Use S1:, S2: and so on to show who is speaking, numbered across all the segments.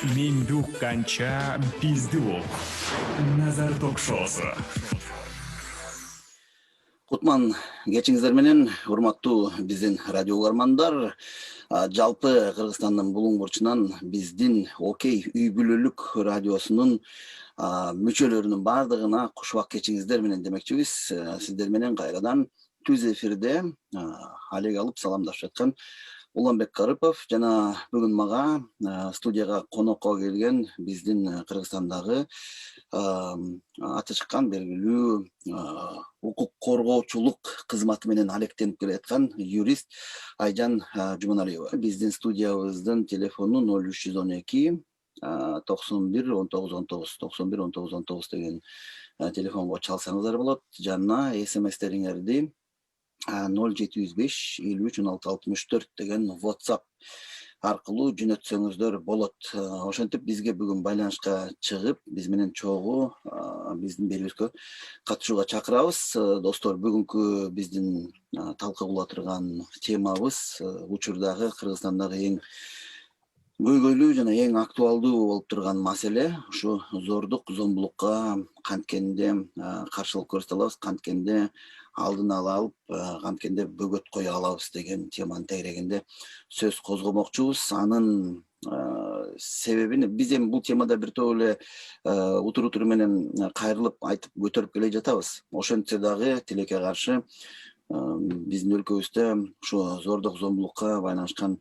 S1: Мендук канча bizdi ок. Nazar ток-шоусу.
S2: Кутман кечиңиздер менен урматтуу биздин радио угармандар. Жалпы Кыргызстандын булуң бурчунан биздин Окей үй бүлөлүк радиосунун мүчөлөрүнүн баардыгына кушубак кечиңиздер менен демекчибиз. Сиздер менен кайрадан түз эфирде алек алып саламдашып жаткан Уланбек Карыпов жана бүгүн мага студияга конокко келген биздин Кыргызстандагы аты чыккан белгилүү укук коргоочулук кызматы менен алектенип келе жаткан юрист Айжан Жуманалиева. Биздин студиябыздын телефону 0312 91 19 19 91 19 19 деген телефонго чалсаңыздар болот. Жана смстериңерди 0705 53 16 64 деген WhatsApp аркылуу жөнөтсөңүздөр болот. Ошентип бизге бүгүн байланышка чыгып, биз менен чогуу биздин берүүбүзгө катышууга чакырабыз. Достор, бүгүнкү биздин талкуу кыла турган темабыз учурдагы Кыргызстандагы эң көйгөйлүү жана эң актуалдуу болуп турган маселе ушу зордук, зомбулукка канткенде каршылык көрсөтө алабыз, канткенде алдын ала алып, канткенде бөгөт кое алабыз деген теманын тегерегинде сөз козгомокчубуз. Анын себебин биз эми бул темада бир топ эле утур менен кайрылып айтып көтөрүп келе жатабыз. Ошентсе дагы тилекке каршы биздин өлкөбүздө ушу зордук, зомбулукка байланышкан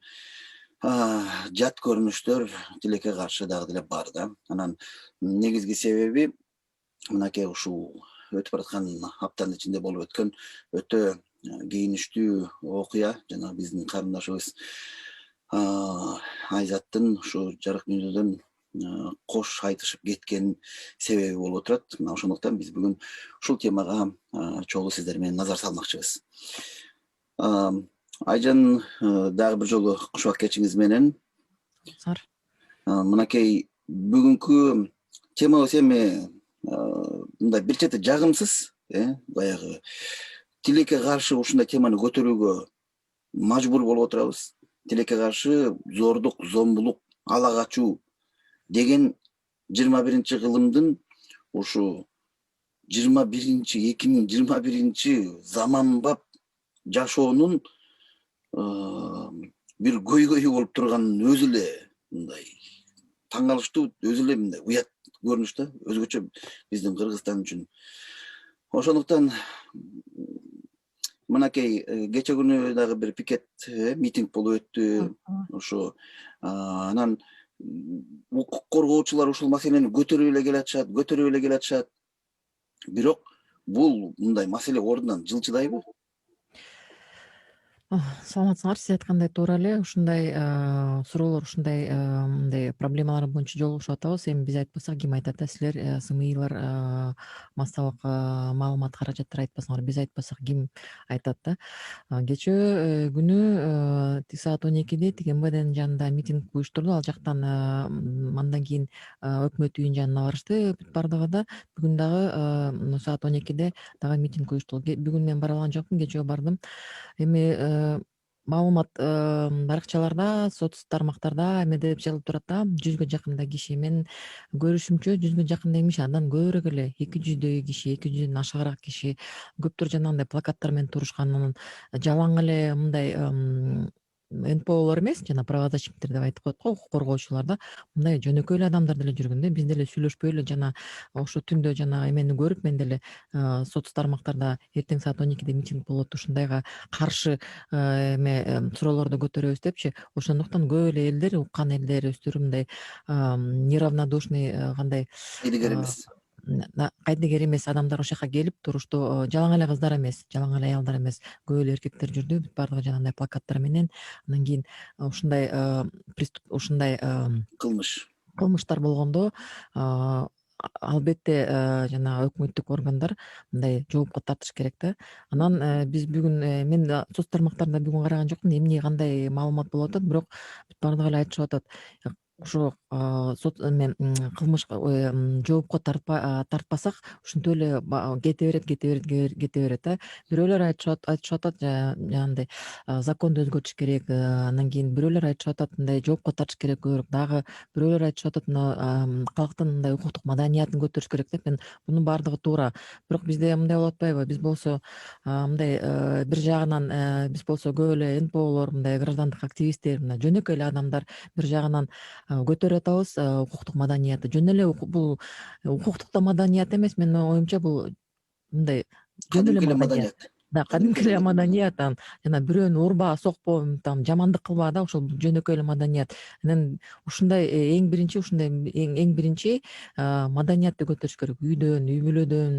S2: жат көрүнүштөр тилекке каршы дагы деле бар да. Анан негизги себеби мынакей ушул өтүп бараткан аптанын ичинде болуп өткөн өтө кейиништүү окуя, жана биздин карындашыбыз Айзаттын ушу жарык дүйнөдөн кош айтышып кеткен себеби болуп турат. Ошондуктан биз бүгүн ушул темага чогуу сиздер менен назар салмакчыбыз. Айжан, дагы бир жолу кушубак кечиңиз менен. Мынакей бүгүнкү темабыз эми мындай бир чети жагымсыз, баягы тилекке каршы ушундай теманы көтөрүүгө мажбур болуп отурабыз. Тилекке каршы зордук, зомбулук, ала качуу деген 21-кылымдын ушу 2021 заманбап жашоонун бир көйгөйү болуп турганын өзү эле мындай таң калыштуу, өзү эле мындай уят көрүнүш да, өзгөчө биздин Кыргызстан үчүн. Ошондуктан мынакей кече күнү дагы бир пикет, митинг болуп өттү. Ошо анан укук коргоочулар ушул маселени көтөрүп эле келатышат. Бирок бул мындай маселе ордунан жылчыдайбы?
S3: Саламатсыңар, сиз айткандай туура эле ушундай суроолор, ушундай мындай проблемалар боюнча жолугушуп атабыз. Эми биз айтпасак ким айтат да, силер СМИлер, массалык маалымат каражаттар айтпасаңар, биз айтпасак ким айтат да. Кечээ күнү саат 12-де тиги МВДнын жанында митинг уюштурду. Ал жактан андан кийин өкмөт үйүнүн жанына барышты бүт бардыгы да. Бүгүн дагы саат 12-де дагы митинг уюштурулду. Бүгүн мен бара алган жокмун, кечээ бардым. Эми маалымат баракчаларда, соц тармактарда эме деп жазылып турат да, 100гө жакында киши. Мен көрүшүмчө 100гө жакында эмес, андан көбүрөөк эле 200дөй киши, 200дөн ашыгыраак киши көптөр жанагындай плакаттар менен турушканын, жалаң эле мындай НПОлор эмес, жана правозащитниктер деп айтып коет го, укук коргоочулар да, мындай жөнөкөй эле адамдар деле жүргөн да. Биз деле сүйлөшпөй эле жана ошо түндө жана эмени көрүп, мен деле соц тармактарда эртең саат 12-де митинг болот, ушундайга каршы эме суроолорду көтөрөбүз депчи. Ошондуктан көп эле элдер, уккан элдер, өздөрү мындай неравнодушный, кандай
S2: Кайдыгер эмес.
S3: Кайдыгер эмес адамдар ошол жака келип турушту. Жалаң эле кыздар эмес, жалаң эле аялдар эмес, көп эле эркектер жүрдү, бүт бардыгы жанагындай плакаттар менен. Андан кийин ушундай кылмыштар болгондо албетте жана өкмөттүк органдар мындай жоопко тартыш керек да. Анан биз бүгүн мен соц тармактарында бүгүн караган жокмун, эмне кандай маалымат болуп атат, бирок бүт бардыгы эле айтышып атат. ошо кылмышка жоопко тартпасак ушинтип эле кете берет да. Бирөөлөр айтышып атат жанагындай законду өзгөртүш керек, анан кийин бирөөлөр айтышып атат мындай жоопко тартыш керек көбүрөөк, дагы бирөөлөр айтышып атат мына калктын мындай укуктук маданиятын көтөрүш керек деп. Мен бунун баардыгы туура, бирок бизде мындай болуп атпайбы? Биз болсо мындай бир жагынан биз болсо көп эле НПОлор, мындай граждандык активисттер, мына жөнөкөй эле адамдар бир жагынан көтөрүп атабыз укуктук маданиятты. Жөн эле бул укуктук да маданият эмес, менин оюмча бул мындай жөн эле
S2: Кадимки эле
S3: маданият.
S2: маданият.
S3: Да, кадимки эле маданият, жана бирөөнү урба, сокпо, жамандык кылба да, ошол жөнөкөй эле маданият. Анан ушундай эң биринчи маданиятты көтөрүш керек. Үйдөн, үй бүлөдөн,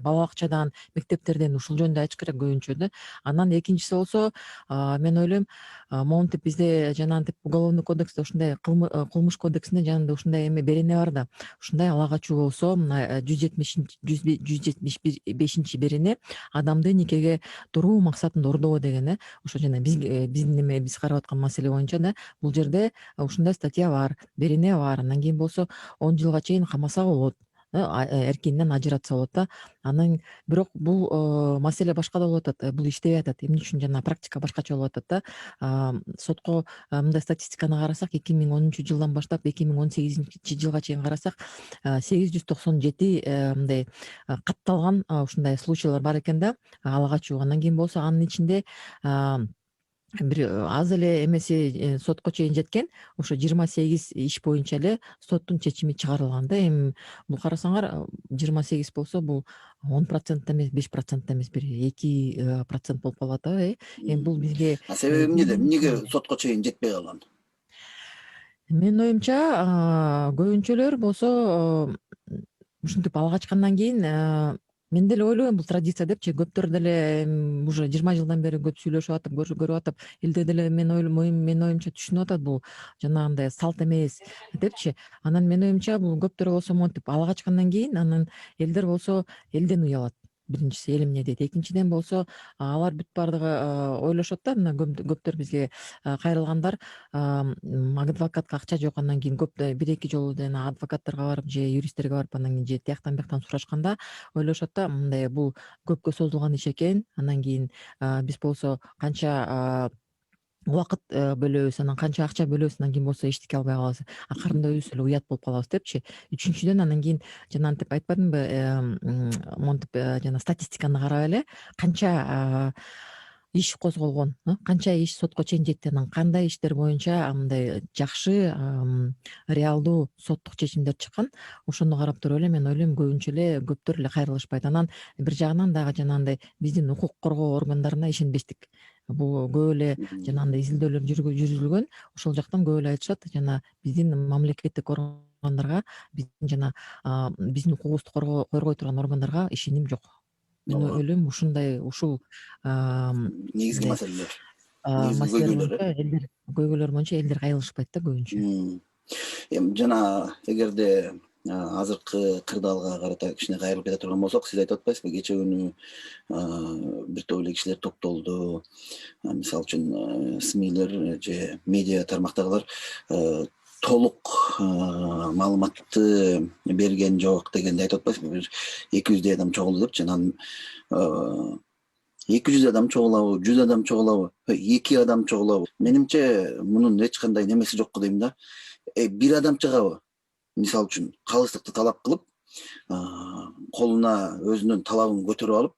S3: бала бакчадан, мектептерден ушул жөнүндө айтыш керек көбүнчө да. Анан экинчиси болсо, мен ойлойм, монтип бизде жанагынтип уголовный кодексте ушундай кылмыш кодексинде жанагындай ушундай эме берене бар да. Ушундай ала качуу болсо, мына 175 берене адамды никеге туруу максатында ордобо деген. Ошо жана биз карап аткан маселе боюнча да, бул жерде ушундай статья бар, берене бар. Андан кийин болсо 10 жылга чейин камаса болот, эркинен ажыратса болот да. Анан бирок бул маселе башка да болуп атат, бул иштебей атат. Эмне үчүн жана практика башкача болуп атат да. Сотко мындай статистиканы карасак, 2010-жылдан баштап 2018-жылга чейин карасак 897 мындай катталган ушундай случайлар бар экен да, ала качуу. Андан кийин болсо анын ичинде бир аз эле эмеси сотко чейин жеткен, ошо 28 иш боюнча эле соттун чечими чыгарылган да. Эми бул карасаңар 28 болсо бул 10% эмес, 5% эмес, бир 2% болуп калып атабы. Эми бул бизге
S2: Себеби эмнеде? Эмнеге сотко чейин жетпей калган?
S3: Менин оюмча көбүнчөлөр болсо ушинтип ала качкандан кийин мен деле ойлойм бул традиция депчи, көптөр деле уже 20 жылдан бери көп сүйлөшүп атып, көрүп атып, элдер деле менин оюмча түшүнүп атат, бул жанагындай салт эмес депчи. Анан менин оюмча бул көптөр болсо монтип ала качкандан кийин анан элдер болсо элден уялат. Биринчиси эл эмне дейт, экинчиден болсо алар бүт баардыгы ойлошот да. Мына көптөр бизге кайрылгандар адвокатка акча жок, андан кийин көп 1-2 жолу жана адвокаттарга барып же юристтерге барып анан кийин же тияктан бияктан сурашканда ойлошот да, мындай бул көпкө созулган иш экен. Андан кийин биз болсо канча убакыт бөлөбүз, анан канча акча бөлөбүз, анан кийин болсо эчтеке албай калабыз, акырында өзүбүз эле уят болуп калабыз депчи. Үчүнчүдөн анан кийин жанагынтип айтпадымбы, монтип жана статистиканы карап эле канча иш козголгон, канча иш сотко чейин жетти, анан кандай иштер боюнча мындай жакшы реалдуу соттук чечимдер чыккан. Ошону карап туруп эле мен ойлойм көбүнчө эле көптөр эле кайрылышпайт. Анан бир жагынан дагы жанагындай биздин укук коргоо органдарына ишенбестик. Бул көп эле жанагындай изилдөөлөр жүргүзүлгөн, ошол жактан көп эле айтышат, жана биздин мамлекеттик органдарга, биздин укугубузду коргой турган органдарга ишеним жок. Мен ойлойм ушул
S2: негизги маселелер.
S3: маселелер көйгөйлөр боюнча элдер кайрылышпайт да көбүнчө.
S2: Эми жана эгерде азыркы кырдаалга карата кичине кайрылып кете турган болсок, сиз айтып атпайсызбы, кече күнү бир топ эле кишилер токтолду. Мисалы үчүн СМИлер же медиа тармактагылар толук маалыматты берген жок дегенди айтып атпайсызбы? Бир 200 адам чогулду депчи. Анан 200 адам чогулабы, 100 адам чогулабы, 2 адам чогулабы? Менимче мунун эч кандай немеси жок дейм да. Бир адам чыгабы? Мисалы үчүн калыстыкты талап кылып, колуна өзүнүн талабын көтөрүп алып,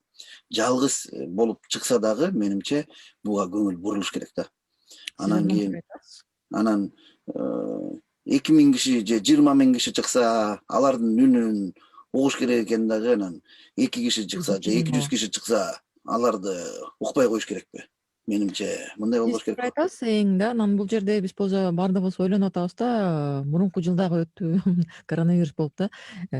S2: жалгыз болуп чыкса дагы менимче буга көңүл бурулуш керек да. Анан кийин 2000 киши же 20 000 киши чыкса, алардын үнүн угуш керек экен дагы. Анан 2 киши чыкса же 200 киши чыкса, аларды укпай коюш керекпи? Менимче мындай болбош керек.
S3: Айтасыз эң да. Анан бул жерде биз болсо баардыгыбыз ойлонуп атабыз да, мурунку жылдагы өттү, коронавирус болуп да.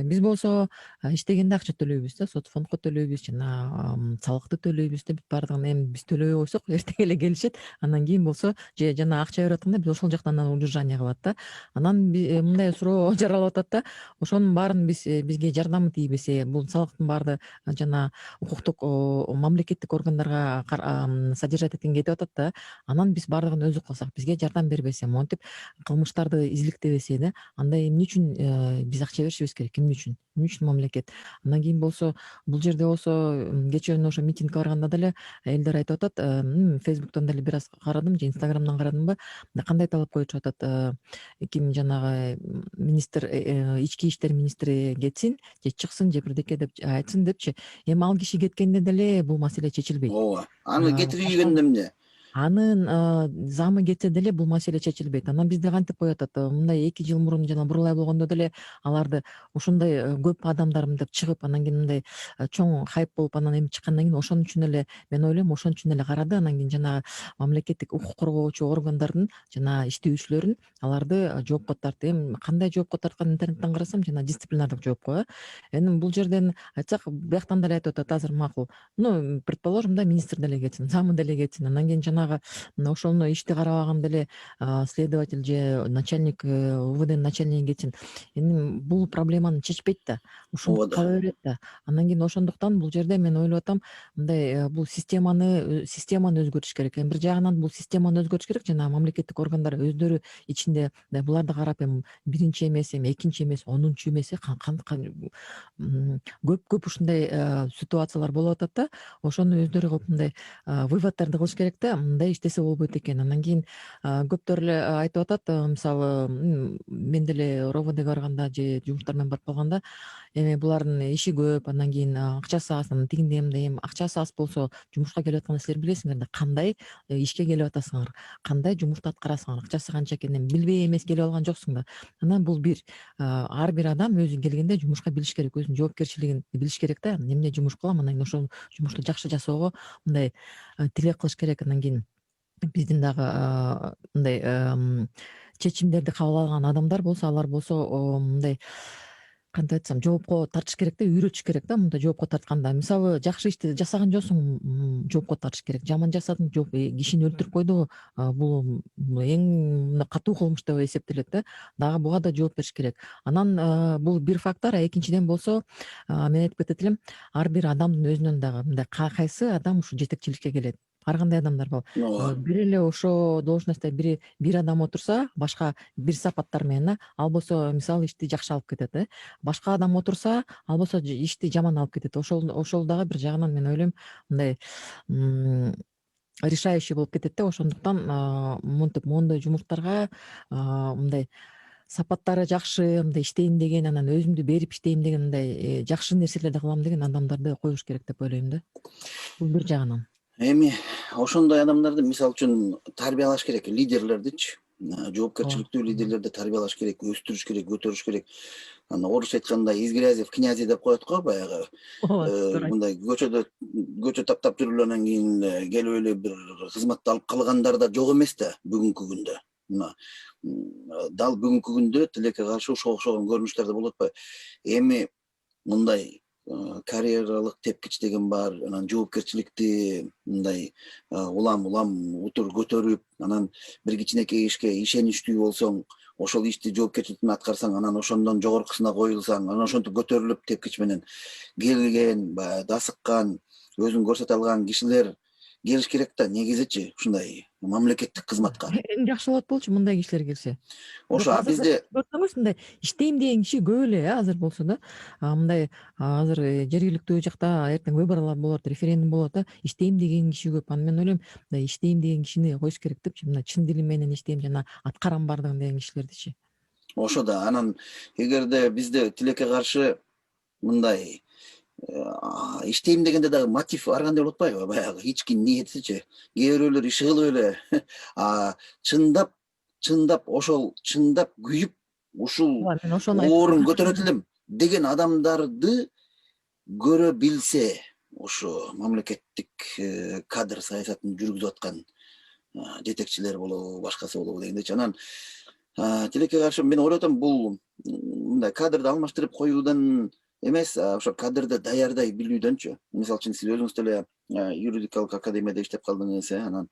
S3: Биз болсо иштегенде акча төлөйбүз да, сот фондко төлөйбүз, жана салыкты төлөйбүз да. Бүт баардыгын эми биз төлөбөй койсок эртең эле келишет. Анан кийин болсо же жана акча берип атканда биз ошол жактан удержание кылат да. Анан мындай суроо жаралып атат да, ошонун баарын бизге жардамы тийбесе, бул салыктын баардыгы жана укуктук мамлекеттик органдарга содержать эртең кетип атат да, анан биз баардыгын өзү кылсак, бизге жардам бербесе, монтип кылмыштарды изиликтебесе да, анда эмне үчүн биз акча беришибиз керек? Эмне үчүн мамлекет? Андан кийин болсо, бул жерде болсо кечээ ошо митингге барганда деле элдер айтып атат, Фейсбуктан деле бир аз карадым же Инстаграмдан карадымбы, кандай талап коюшуп атат, ким жанагы министр, ички иштер министри кетсин же чыксын же бирдеке деп айтсын депчи. Эми ал киши кеткенде деле бул маселе чечилбейт.
S2: ооба, аны
S3: Башка
S2: кетиргенде эмне?
S3: анын замы кетсе деле бул маселе чечилбейт. Анан бизде кантип коюп атат, мындай 2 жыл мурун жана бурулай болгондо деле аларды ушундай көп адамдар мынтип чыгып, анан кийин мындай чоң хайп болуп анан эми чыккандан кийин ошон үчүн эле мен ойлойм, ошон үчүн эле карады. Анан кийин жанагы мамлекеттик укук коргоочу органдардын жана иштөөчүлөрүн аларды жоопко тартты. Эми кандай жоопко тартканын интернеттен карасам, жана дисциплинардык жоопко. Эми бул жерден айтсак, бияктан деле айтып атат азыр макул. Ну, предположим да, министр деле кетсин, замы деле кетсин. Андан кийин жанагы ошону ишти карабаган деле следователь же начальник, УВДнын начальниги кетсин. Эми бул проблеманы чечпейт да, ушундук
S2: Ооба да.
S3: кала берет да. Андан кийин ошондуктан бул жерде мен ойлоп атам, мындай бул системаны өзгөртүш керек. Эми бир жагынан бул системаны өзгөртүш керек, жана мамлекеттик органдар өздөрү ичинде буларды карап, эми биринчи эмес, эми экинчи эмес, 10-чу эмес, көп ушундай ситуациялар болуп атат да. Ошону өздөрү кылып мындай выводдорду кылыш керек да, мындай иштесе болбойт экен. Андан кийин көптөр эле айтып атат, мисалы мен деле РОВДга барганда же жумуштар менен барып калганда, эми булардын иши көп, андан кийин акчасы аз, анан тигиндей мындай, эми акчасы аз болсо жумушка келип атканда силер билесиңер да, кандай ишке келип атасыңар, кандай жумушту аткарасыңар, акчасы канча экенин билбей эмес келип алган жоксуң да. Анан бул ар бир адам өзү келгенде жумушка билиш керек, өзүнүн жоопкерчилигин билиш керек да. Эмне жумуш кылам, андан кийин ошол жумушту жакшы жасоого мындай тилек кылыш керек. Андан кийин биздин дагы мындай чечимдерди кабыл алган адамдар болсо, алар болсо мындай, кантип айтсам, жоопко тартыш керек да, үйрөтүш керек да. Мындай жоопко тартканда, мисалы, жакшы ишти жасаган жоксуң, жоопко тартыш керек. Жаман жасадың, жооп, кишини өлтүрүп койдуңбу, бул эң катуу кылмыш деп эсептелет да. Дагы буга да жооп бериш керек. Анан бул бир фактор, экинчиден болсо, мен айтып кетет элем, ар бир адамдын өзүнөн дагы мындай кайсы адам ушу жетекчиликке келет. Ар кандай адамдар бар.
S2: Ооба.
S3: Бир эле ошо должностто бир адам отурса, башка бир сапаттар менен, ал болсо мисалы ишти жакшы алып кетет, башка адам отурса, ал болсо ишти жаман алып кетет. Ошол дагы бир жагынан мен ойлойм, мындай решающий болуп кетет да. Ошондуктан монтип моундай жумуштарга мындай сапаттары жакшы, мындай иштейм деген, анан өзүмдү берип иштейм деген, мындай жакшы нерселерди кылам деген адамдарды коюш керек деп ойлойм да. Бул бир жагынан.
S2: Эми ошондой адамдарды мисалы үчүн тарбиялаш керек, лидерлердичи, жоопкерчиликтүү лидерлерди тарбиялаш керек, өстүрүш керек, көтөрүш керек. Орусча айтканда из грязи в князи деп коет го, баягы мындай көчө таптап жүрүп анан кийин келип эле бир кызматты алып калгандар да жок эмес да бүгүнкү күндө. Мына дал бүгүнкү күндө тилекке каршы ошого окшогон көрүнүштөр да болуп атпайбы? Эми мындай карьералык тепкич деген бар, анан жоопкерчиликти мындай улам утур көтөрүп, анан бир кичинекей ишке ишеничтүү болсоң, ошол ишти жоопкерчилик менен аткарсаң, анан ошондон жогоркусуна коюлсаң, анан ошентип көтөрүлүп тепкич менен келген, баягы дасыккан, өзүн көрсөтө алган кишилер келиш керек да, негизичи ушундай мамлекеттик кызматка.
S3: Эң жакшы болот болчу мындай кишилер келсе.
S2: Ошо бизде
S3: көрсөңүз, мындай иштейм деген киши көп эле азыр болсо да. Мындай азыр жергиликтүү жакта эртең выборлор болот, референдум болот да. Иштейм деген киши көп. Аны мен ойлойм, мындай иштейм деген кишини коюш керек депчи. Мына чын дилим менен иштейм жана аткарам бардыгын деген кишилердичи.
S2: ошо да. Анан эгерде бизде тилекке каршы мындай иштейм дегенде дагы мотив ар кандай болуп атпайбы? Баягы ички ниетичи. Кээ бирөөлөр иши кылып эле чындап ошол чындап күйүп ушул
S3: Мен ошону
S2: орун көтөрөт элем деген адамдарды көрө билсе, ошо мамлекеттик кадр саясатын жүргүзүп аткан жетекчилер болобу, башкасы болобу дегендечи. Анан тилекке каршы мен ойлоп атам, бул мындай кадрды алмаштырып коюудан эмес, ошо кадрды даярдай билүүдөнчү. Мисалы үчүн сиз өзүңүз деле юридикалык академияда иштеп калдыңыз, анан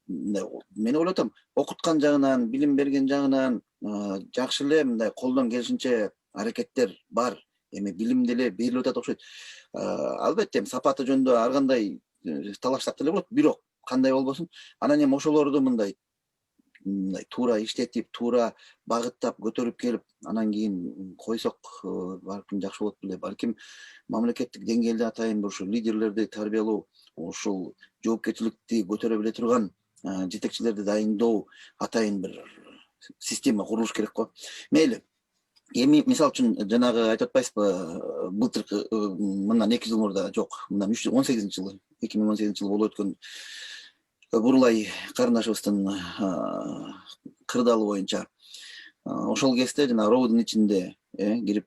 S2: мен ойлоп атам, окуткан жагынан, билим берген жагынан жакшы эле мындай колдон келишинче аракеттер бар. Эми билим деле берилип атат окшойт. Албетте сапаты жөнүндө ар кандай талаштап деле болот, бирок кандай болбосун, анан эми ошолорду мындай туура иштетип, туура багыттап көтөрүп келип, анан кийин койсок балким жакшы болот беле. Балким мамлекеттик деңгээлде атайын бир ушул лидерлерди тарбиялоо, ушул жоопкерчиликти көтөрө биле турган жетекчилерди дайындоо атайын бир система курулуш керек го. Мейли. Эми мисалы үчүн жанагы айтып атпайсызбы, былтыркы мындан 2 жыл мурда, жок, мындан 18-жылы, 2018-жылы болуп өткөн Бурулай карындашыбыздын кырдаалы боюнча ошол кезде жана роудун ичинде кирип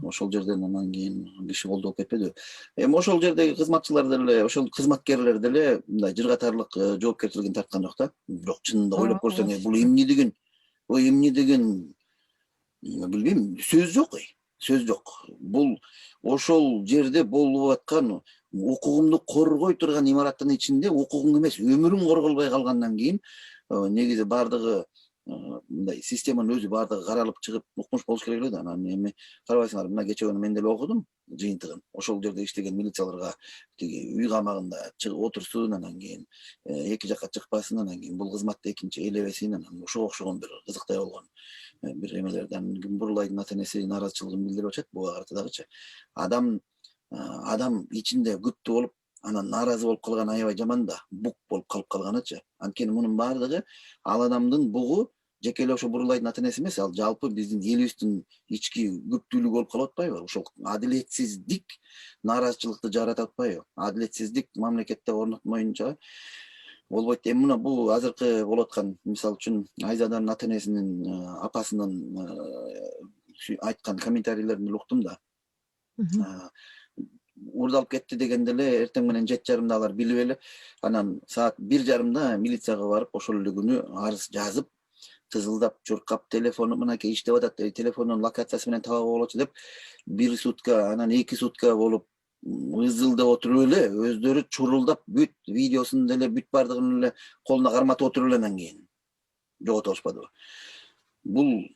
S2: ошол жерден анан кийин киши колдоп кетпедиби? Эми ошол жердеги кызматчылар деле, ошол кызматкерлер деле мындай жыргатарлык жоопкерчилигин тарткан жок да. Бирок чынында ойлоп көрсөң, бул эмне деген билбейм, сөз жок. Сөз жок. Бул ошол жерде болуп аткан укугумду коргой турган имараттын ичинде укугуң эмес, өмүрүң корголбой калгандан кийин негизи бардыгы мындай системанын өзү бардыгы каралып чыгып укмуш болуш керек эле да. Анан эми карабайсыңарбы, мына кечээ күнү мен деле окудум жыйынтыгын. Ошол жерде иштеген милицияларга тиги үй камагында чыгып отурсун, анан кийин эки жакка чыкпасын, анан кийин бул кызматты экинчи ээлебесин, анан ошого окшогон бир кызыктай болгон бир эмелерден Бурулайдын ата-энеси нааразычылыгын билдирип атышат буга карата дагычы. Адам ичинде күптүү болуп, анан нааразы болуп калган аябай жаман да, бук болуп калып калганычы. Анткени мунун баардыгы ал адамдын бугу жеке эле ошо Бурулайдын ата-энеси эмес, ал жалпы биздин элибиздин ички күптүүлүгү болуп калып атпайбы? Ошол адилетсиздик нааразычылыкты жаратып атпайбы? Адилетсиздик мамлекетте орнотмоюнча болбойт. Эми мына бул азыркы болуп аткан, мисалы үчүн Айзаданын ата-энесинин апасынын айткан комментарийлерин уктум да. Уурдалып кетти дегенде эле эртең менен 7:30 алар билип эле, анан саат 1:30 милицияга барып ошол эле күнү арыз жазып, тызылдап, чуркап, телефону мынакей иштеп атат, телефондун локациясы менен табууга болочу деп 1 сутка, анан 2 сутка болуп ызылдап отуруп эле, өздөрү чурулдап, бүт видеосун деле, бүт бардыгын эле колуна карматып отуруп эле анан кийин жогото алышпадыбы? Бул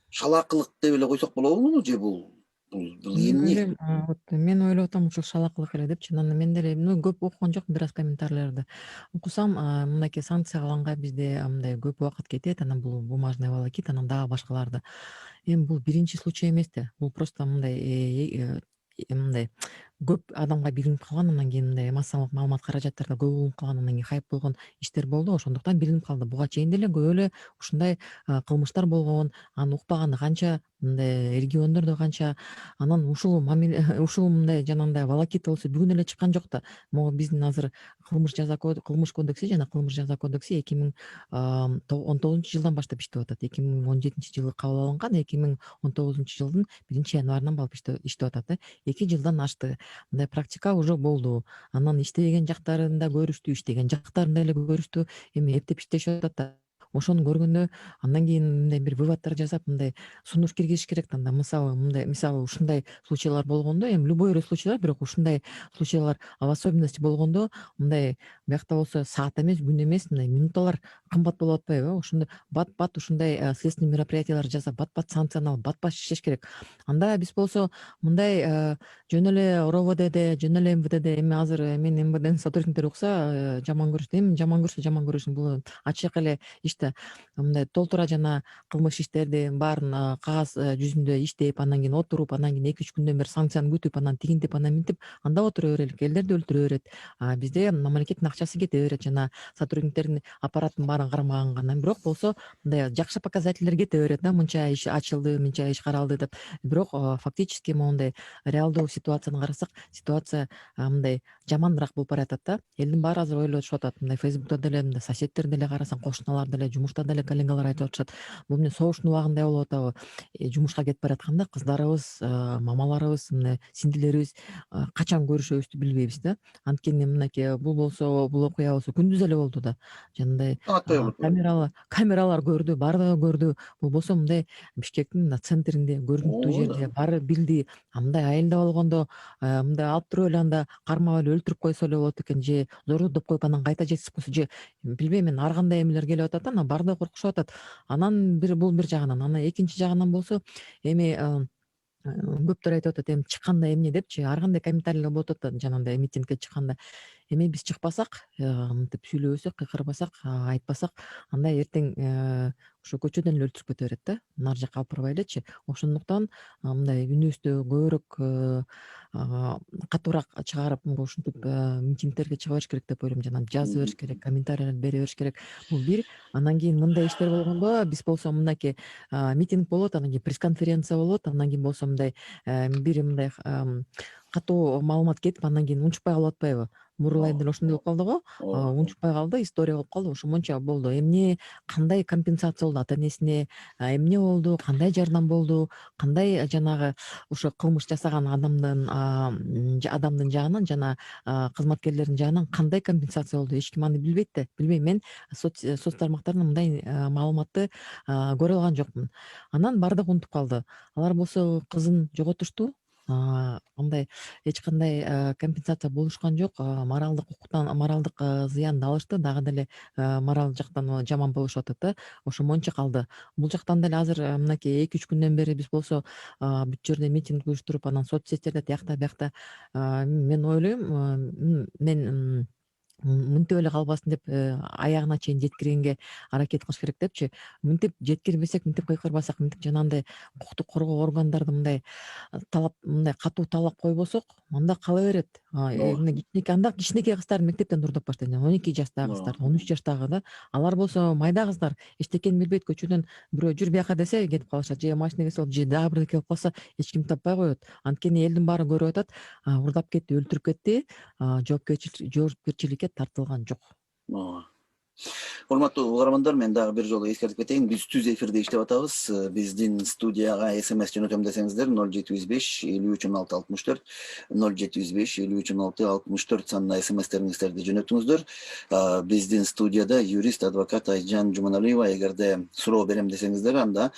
S2: шалаакылык деп эле койсок болобу же бул эмне?
S3: Мен ойлоп атам ушул шалаакылык эле депчи. Анан мен деле көп окуган жокмун бир аз комментарийлерди. Окусам, мынакей санкцияланганга бизде мындай көп убакыт кетет, анан бул бумажный волокит, анан дагы башкаларды. Эми бул биринчи случай эмес да. Бул просто мындай көп адамга билинип калган, анан кийин мындай массалык маалымат каражаттарда көп угулуп калган, анан кийин хайп болгон иштер болду. Ошондуктан билинип калды. Буга чейин деле көп эле ушундай кылмыштар болгон, аны укпаганы канча, мындай региондордо канча. Анан ушул мындай жанагындай волокит болсо бүгүн эле чыккан жок да. Могу биздин азыр кылмыш кодекси жана кылмыш жаза кодекси 2019-жылдан баштап иштеп атат. 2017-жылы кабыл алынган, 2019-жылдын 1-январынан барып иштеп атат да. 2 жылдан ашты. Мындай практика уже болду. Анан иштеген жактарында көрүштү, иштеген жактарында эле көрүштү. Эми эптеп иштешип атат да. Ошону көргөндө андан кийин мындай бир выводтор жасап, мындай сунуш киргизиш керек да. Мисалы ушундай случайлар болгондо, эми любой эле случайлар, бирок ушундай случайлар в особенности болгондо, мындай биякта болсо саат эмес, күн эмес, мындай минуталар кымбат болуп атпайбы? Ошондо бат ушундай следственный мероприятиялар жасап, бат санкцияны алып, бат иштеш керек. Анда биз болсо мындай жөн эле РОВДде, жөн эле МВДде, эми азыр мен МВДнин сотрудниктери укса жаман көрүшүн, эми жаман көрүшүн, бул ачык эле мындай толтура жана кылмыш иштерди баарын кагаз жүзүндө иштеп, анан кийин отуруп, анан кийин 2-3 күндөн бери санкцияны күтүп, анан тигинтип, анан минтип, анда отура берелик, элдерди өлтүрө берет. Бизде мамлекеттин акчасы кете берет, жана сотрудниктердин аппараттын баарын кармаганга. Анан бирок болсо мындай жакшы показательдер кете берет да, мынча иш ачылды, мынча иш каралды деп. Бирок фактически моундай реалдуу ситуацияны карасак, ситуация мындай жаманыраак болуп баратат да. Элдин баары азыр ойлошуп атат, мындай Facebook'та деле, мындай соседтер деле карасаң, кошуналар деле, жумушта деле коллегалар айтып атышат. Бул эмне согуштун убагындай болуп атабы? Жумушка кетип баратканда кыздарыбыз, мамаларыбыз, мына сиңдилерибиз качан көрүшөбүздү билбейбиз да. Анткени мынакей бул окуя болсо күндүз эле болду да. Жанагындай камералар көрдү, баардыгы көрдү. Бул болсо мындай Бишкектин мына центринде, көрүнүктүү жерде баары билди. Мындай айылда болгондо мындай алып туруп эле анда кармап эле өлтүрүп койсо эле болот экен, же зордоп коюп анан кайта жетип койсо, же билбейм мен, ар кандай эмелер келип атат да, анан баардыгы коркушуп атат. Анан бул бир жагынан, анан экинчи жагынан болсо эми көптөр айтып атат эми чыкканда эмне депчи, ар кандай комментарийлер болуп атат да жанагындай митингге чыкканда. Эми биз чыкпасак, мынтип сүйлөбөсөк, кыйкырбасак, айтпасак, анда эртең ошо көчөдөн эле өлтүрүп кете берет да. Нары жакка алып барбай элечи. Ошондуктан мындай үнүбүздү көбүрөөк катуураак чыгарып, ушинтип митингдерге чыга бериш керек деп ойлойм. Жана жаза бериш керек, комментарийлерди бере бериш керек. Бул бир. Андан кийин мындай иштер болгондо биз болсо мынакей митинг болот, анан кийин пресс-конференция болот, андан кийин болсо мындай бир мындай катуу маалымат кетип, андан кийин унчукпай калып атпайбы? Мурул айында эле ошондой болуп калды го. Унчукпай калды, история болуп калды. Ошомонча болду. Эмне, кандай компенсация болду ата энесине, эмне болду, кандай жардам болду, кандай жанагы ошо кылмыш жасаган адамдын жагынан жана кызматкерлердин жагынан кандай компенсация болду, эч ким аны билбейт да. Билбейм, мен соц тармактардан мындай маалыматты көрө алган жокмун. Анан баардыгы унутуп калды. Алар болсо кызын жоготушту. Андай эч кандай компенсация болушкан жок. Моралдык укуктан, моралдык зыянды алышты. Дагы деле морал жактан жаман болушуп атат да. Ошомонча калды. Бул жактан деле азыр мынакей 2-3 күндөн бери биз болсо бүт жерде митинг уюштуруп, анан соц сеттерде тиякта биякта мен ойлойм, мен мынтип эле калбасын деп аягына чейин жеткиргенге аракет кылыш керек депчи. Мынтип жеткирбесек, мынтип кыйкырбасак, мынтип жанагындай укуктук коргоо органдарды мындай талап, мындай катуу талап койбосок, анда кала берет. Мына кичинекей, анда кичинекей кыздарды мектептен дурдап баштайт. 12 жаштагы кыздар, 13 жаштагы да. Алар болсо майда кыздар, эчтекени билбейт. Көчөдөн бирөө жүр бияка десе кетип калышат, же машинеге салып, же дагы бирдеке болуп калса эч ким таппай коет. Анткени элдин баары көрүп атат, урдап кетти, өлтүрүп кетти, жоопкерчиликке тартылган жок.
S2: Урматтуу угармандар, мен дагы бир жолу эскертип кетейин. Биз түз эфирде иштеп атабыз. Биздин студияга SMS жөнөтөм десеңиздер 0705 531664 0705 531664 санына SMS-териңиздерди жөнөтүңүздөр. Биздин студияда юрист, адвокат Айжан Жуманалиева. Эгерде суроо берем десеңиздер, анда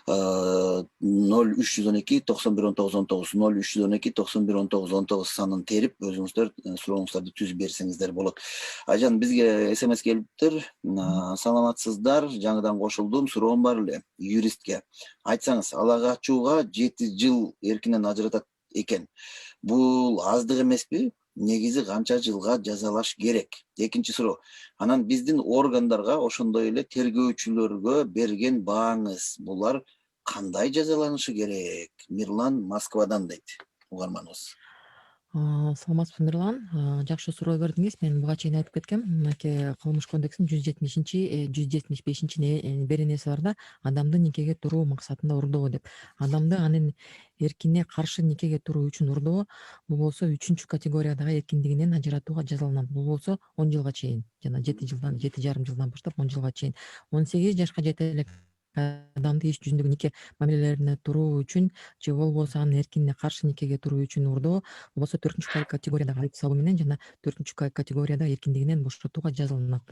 S2: 0312 911919 0312 911919 санын терип өзүңүздөр сурооңуздарды түз берсеңиздер болот. Айжан, бизге SMS келиптир. Саламатсыздар, жаңыдан кошулдум, суроом бар эле юристке. Айтсаңыз, ала качууга 7 жыл эркинен ажыратат экен. Бул аздык эмеспи? Негизи канча жылга жазалаш керек? Экинчи суроо. Анан биздин органдарга, ошондой эле тергөөчүлөргө берген бааңыз, булар кандай жазаланышы керек? Мирлан Москвадан дейт угарманыбыз.
S3: Саламатсызбы, Мирлан. Жакшы суроо бердиңиз. Мен буга чейин айтып кеткем. Мынакей кылмыш кодексинин 170-175 беренеси бар да, адамды никеге туруу максатында урдоо деп. Адамды анын эркине каршы никеге туруу үчүн урдоо, бул болсо 3-чү категориядагы эркиндигинен ажыратууга жазаланат. Бул болсо 10 жылга чейин, жана 7,5 жылдан баштап 10 жылга чейин. 18 жашка жете элек адамды иш жүзүндөгү нике мамилелерине туруу үчүн же болбосо анын эркине каршы никеге туруу үчүн урдоо, болбосо 4-чү категориядагы айып салуу менен жана 4-чү категорияда эркиндигинен бошотууга жазаланат.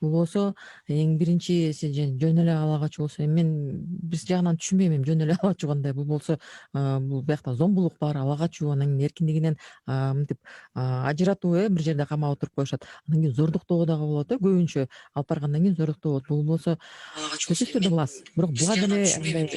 S3: Бул болсо эң биринчи жөн эле ала качуу болсо, мен биз жагынан түшүнбөйм, жөн эле ала качуу кандай. Бул болсо бул биякта зомбулук бар, ала качуу, анан кийин эркиндигинен мынтип ажыратуу, бир жерде камап отуруп коюшат. Анан кийин зордуктоо дагы болот, көбүнчө алып баргандан кийин зордуктоо болот. Бул болсо сөзсүз түрдө кыласыз, бирок буга деле андай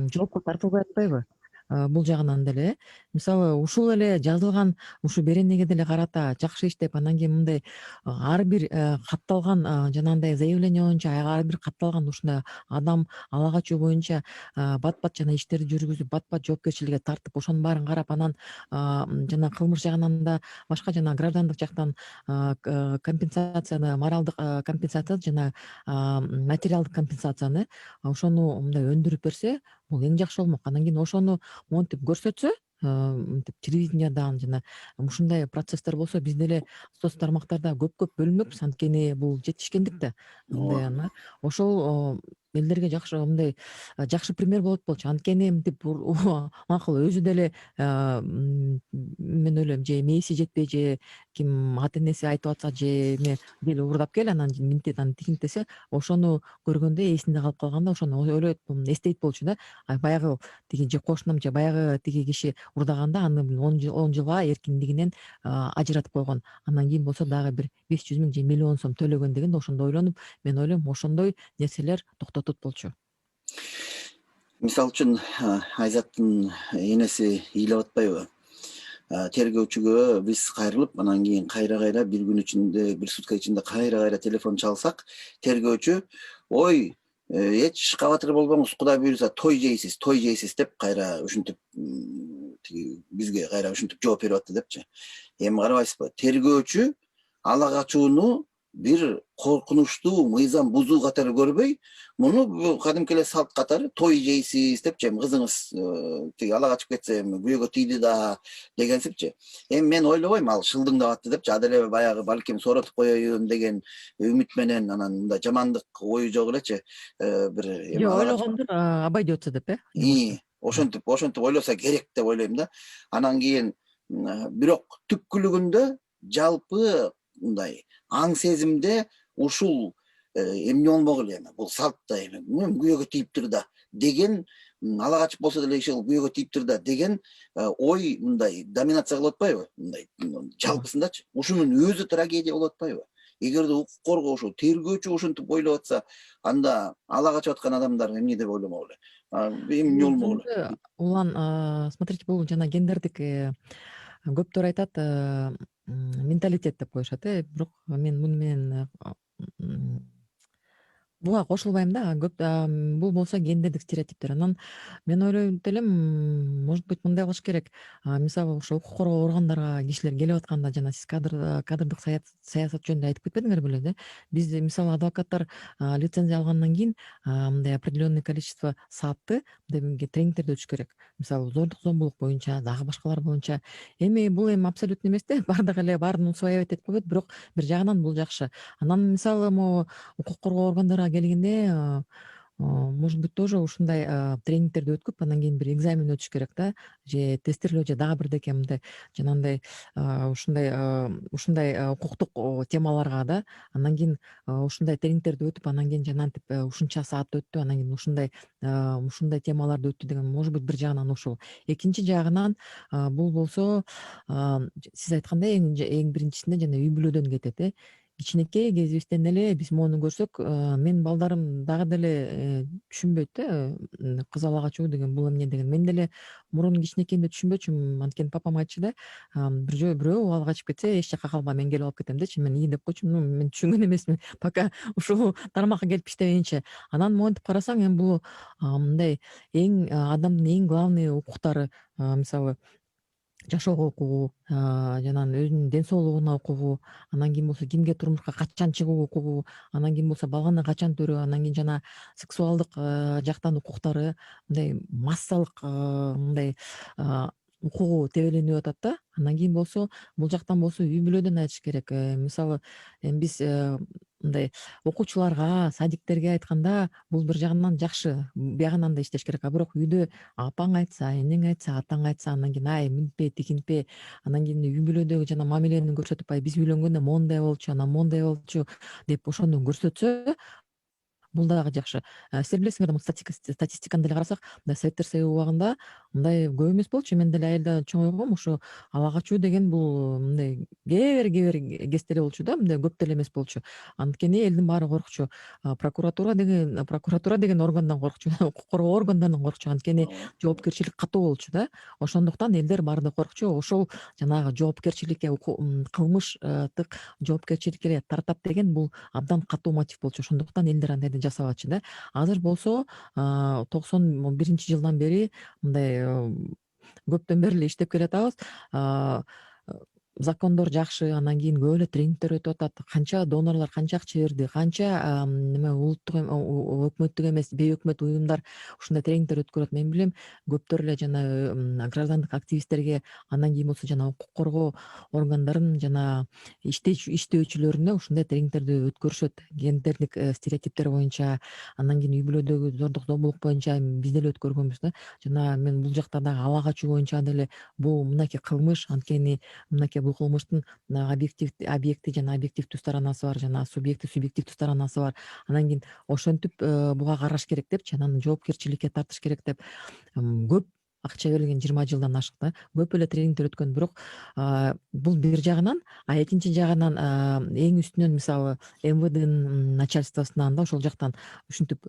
S3: жоопко тартылбай атпайбы? Бул жагынан деле, мисалы, ушул эле жазылган ушу беренеге деле карата жакшы иштеп, анан кийин мындай ар бир катталган жанагындай заявление боюнча, ар бир катталган ушундай адам ала качуу боюнча бат бат жана иштерди жүргүзүп, бат бат жоопкерчиликке тартып, ошонун баарын карап, анан жана кылмыш жагынан да башка жана граждандык жактан компенсацияны, моралдык компенсация жана материалдык компенсацияны ошону мындай өндүрүп берсе, бул эң жакшы болмок. Анан кийин ошону монтип көрсөтсө, мынтип телевидениядан жана ушундай процесстер болсо, биз деле соц тармактарда көп бөлүнмөкпүз, анткени бул жетишкендик да. Андай ошол элдерге жакшы мындай жакшы пример болот болчу. Анткени мынтип макул өзү деле мен ойлойм, же мээси жетпей, же ким ата энеси айтып атса, же эме кел урдап кел, анан минтет, анан тигинт десе, ошону көргөндө эсинде калып калганда ошону ойлойт, эстейт болчу да. Баягы тиги же кошунам, же баягы тиги киши урдаганда аны 10 жылга эркиндигинен ажыратып койгон. Андан кийин болсо дагы бир 500 миң же миллион сом төлөгөн дегенде, ошондо ойлонуп, мен ойлойм ошондой нерселер токтотот болчу.
S2: Мисалы үчүн Айзаттын энеси ыйлап атпайбы? Тергөөчүгө биз кайрылып, анан кийин кайра бир күн ичинде, бир сутка ичинде кайра телефон чалсак, тергөөчү ой, эч кабатыр болбоңуз, Кудай буйруса той жейсиз деп кайра ушинтип тиги бизге кайра ушинтип жооп берип атты депчи. Эми карабайсызбы? Тергөөчү ала качууну бир коркунучтуу мыйзам бузуу катары көрбөй, муну кадимки эле салт катары той жейсиз депчи, эми кызыңыз тиги ала качып кетсе эми күйөөгө тийди да дегенсипчи. Эми мен ойлобойм ал шылдыңдап атты депчи, ада эле баягы балким сооротуп коеюн деген үмүт менен, анан мындай жамандык ою жок элечи, бир эми
S3: Жок,
S2: ала качып
S3: ойлогондур абай деп атса деп жумушту.
S2: ошентип ойлосо керек деп ойлойм да. Анан кийин бирок түпкүлүгүндө жалпы мындай аң сезимде ушул эмне болмогул эми, бул салт да эми күйөөгө тийиптир да деген, ала качып болсо деле иши күйөөгө тийиптир да деген ой мындай доминация кылып атпайбы? Мындай жалпысындачы. Ушунун өзү трагедия болуп атпайбы? Эгерде укук коргоочу, тергөөчү ошентип ойлоп атса, анда ала качып аткан адамдар эмне деп ойломок эле? Эмне
S3: Бул
S2: болмок эле?
S3: жөнүндө улан смотрите, бул жана гендердик көптөр айтат менталитет деп коюшат, бирок мен муну менен буга кошулбайм да. Көп бул болсо гендердик стереотиптер. Анан мен ойлойт элем, может быть, мындай кылыш керек. Мисалы ошо укук коргоо органдарга кишилер келип атканда, жана сиз кадрдык саясат жөнүндө айтып кетпедиңер беле да? Биз мисалы адвокаттар лицензия алгандан кийин мындай определенный количество саатты мындай тренингтерди өтүш керек. Мисалы зордук зомбулук боюнча, дагы башкалар боюнча. Эми бул абсолютно эмес да, баардыгы эле баарын усваивать этип койбойт, бирок бир жагынан бул жакшы. Анан мисалы могу укук коргоо органдарына келгенде, может быть, тоже ушундай тренингтерди өткүп, анан кийин бир экзамен өтүш керек да, же тестирлөө, же дагы бирдеке мындай жанагындай ушундай укуктук темаларга да. Анан кийин ушундай тренингтерди өтүп, анан кийин жанагынтип ушунча саат өттү, анан кийин ушундай темаларды өттү деген, может быть, бир жагынан ушул. Экинчи жагынан бул болсо сиз айткандай эң биринчисинде жана үй бүлөдөн кетет. Кичинекей кезибизден эле биз моуну көрсөк, менин балдарым дагы деле түшүнбөйт да, кыз ала качуу деген бул эмне деген. Мен деле мурун кичинекейимде түшүнбөчүмүн. Анткени папам айтчу да, бирөө ала качып кетсе эч жакка калба, мен келип алып кетем дечи. Мен ии деп койчумун, мен түшүнгөн эмесмин, пока ушул тармакка келип иштебейинчи. Анан монтип карасаң, эми бул мындай адамдын эң главный укуктары, мисалы жашоого укугу, жанагы өзүнүн ден соолугуна укугу, анан кийин болсо кимге турмушка качан чыгуу укугу, анан кийин болсо баланы качан төрөө, анан кийин жана сексуалдык жактан укуктары, мындай массалык мындай укугу тебеленип атат да. Анан кийин болсо бул жактан болсо үй бүлөдөн айтыш керек. Мисалы эми биз мындай окуучуларга, садиктерге айтканда бул бир жагынан жакшы, биягынан да иштеш керек. Бирок үйдө апаң айтса, энең айтса, атаң айтса, анан кийин ай минтпе, тигинтпе, анан кийин үй бүлөдөгү жана мамилени көрсөтүп, ай биз үйлөнгөндө моундай болчу, анан моундай болчу деп ошону көрсөтсө, бул дагы жакшы. Силер билесиңер да, статистиканы деле карасак, мындай Советтер Союзу убагында мындай көп эмес болчу. Мен деле айылда чоңойгом, ошо ала качуу деген бул мындай кээ бир кезде эле болчу да, мындай көп деле эмес болчу. Анткени элдин баары коркчу. Прокуратура деген органдан коркчу, укук коргоо органдарынан коркчу. Анткени жоопкерчилик катуу болчу да. Ошондуктан элдер баары коркчу. Ошол жанагы жоопкерчиликке, кылмыштык жоопкерчиликке тартат деген бул абдан катуу мотив болчу. Ошондуктан элдер андайды жасабачы да. Азыр болсо 91-жылдан бери мындай көптөн бери эле иштеп келатабыз. Закондор жакшы, анан кийин көп эле тренингтер өтүп атат. Канча донорлор канча акча берди, канча неме улуттук өкмөттүк эмес, бейөкмөт уюмдар ушундай тренингтер өткөрөт. Мен билем, көптөр эле жана граждандык активисттерге, анан кийин болсо жана укук коргоо органдарын жана иштөөчүлөрүнө ушундай тренингтерди өткөрүшөт. Гендердик стереотиптер боюнча, анан кийин үй бүлөдөгү зордук зомбулук боюнча биз деле өткөргөнбүз да. Жана мен бул жакта дагы ала качуу боюнча деле бул мынакей кылмыш, анткени мынакей бул кылмыштын объекти жана объективдүү сторонасы бар, жана субъективдүү сторонасы бар. Анан кийин ошентип буга караш керек депчи, анан жоопкерчиликке тартыш керек деп көп акча берилген 20 жылдан ашык да, көп эле тренингдер өткөн. Бирок бул бир жагынан, экинчи жагынан эң үстүнөн мисалы МВДнын начальствосунан да ошол жактан ушинтип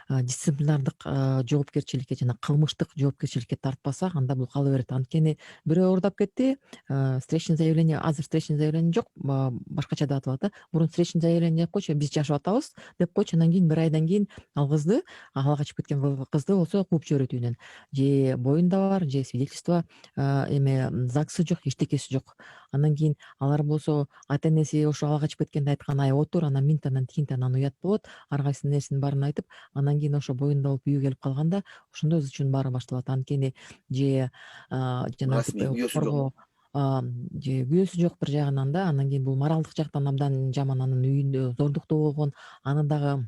S3: дисциплинардык жоопкерчиликке жана кылмыштык жоопкерчиликке тартпасак, анда бул кала берет. Анткени бирөө уурдап кетти, встречный заявление, азыр встречный заявление жок, башкача деп аталат да. Мурун встречный заявление деп койчу, биз жашап атабыз деп койчу, анан кийин бир айдан кийин ал кызды, ала качып кеткен кызды болсо кууп жиберет үйүнөн. Же боюнда бар, же свидетельство эме ЗАГСы жок, эчтекеси жок. Андан кийин алар болсо ата энеси ошо ала качып кеткенде айткан, ай отур, анан минт анан тигинт анан уят болот, ар кайсынын нерсенин баарын айтып, анан кийин ошо боюнда болуп үйгө келип калганда ошондо өз үчүн баары башталат. Анткени же жанагы
S2: Расмий күйөөсү жок.
S3: же күйөөсү жок бир жагынан да, анан кийин бул моралдык жактан абдан жаман, анын үйүндө зордуктуу болгон, аны дагы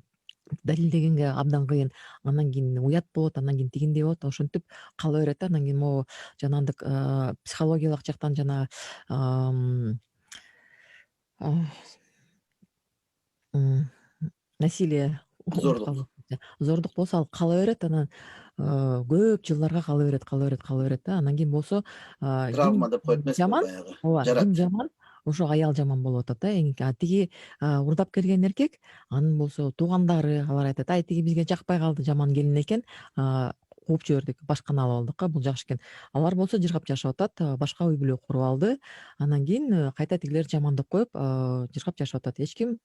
S3: далилдегенге абдан кыйын. Андан кийин уят болот, андан кийин тигиндей болот, ошентип кала берет да. Андан кийин могу жанагындык психологиялык жактан жана насилие,
S2: Зордук.
S3: зордук болсо ал кала берет, анан көп жылдарга кала берет да. Анан кийин болсо
S2: Травма
S3: ким
S2: деп коет эмеспи,
S3: жаман,
S2: баягы.
S3: ооба, ким
S2: Жарат.
S3: жаман, ошо аял жаман болуп атат да. Тиги урдап келген эркек, анын болсо туугандары алар айтат, ай тиги бизге жакпай калды, жаман келин экен, кууп жибердик, башканы алып алдык, бул жакшы экен. Алар болсо жыргап жашап атат, башка үй бүлө куруп алды. Анан кийин кайта тигилер жаман деп коюп жыргап жашап атат. Эч ким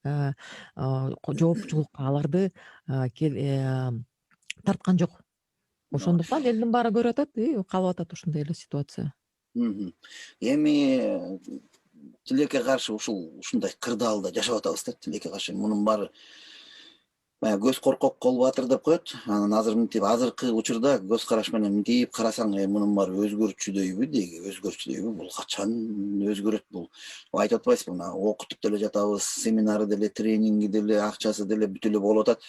S3: жоопчулукка аларды тарткан жок. Ошондуктан элдин баары көрүп атат, калып атат ушундай эле ситуация.
S2: Эми тилекке каршы ушундай кырдаалда жашап атабыз да, тилекке каршы. Мунун баары көз коркок кол батыр деп коет. Анан азыр мынтип азыркы учурда көз караш менен мынтип карасаң, мунун баары өзгөрчүдөйбү деги, бул качан өзгөрөт бул? Айтып атпайсызбы, мына окутуп деле жатабыз, семинары деле, тренинги деле, акчасы деле бүт эле болуп атат.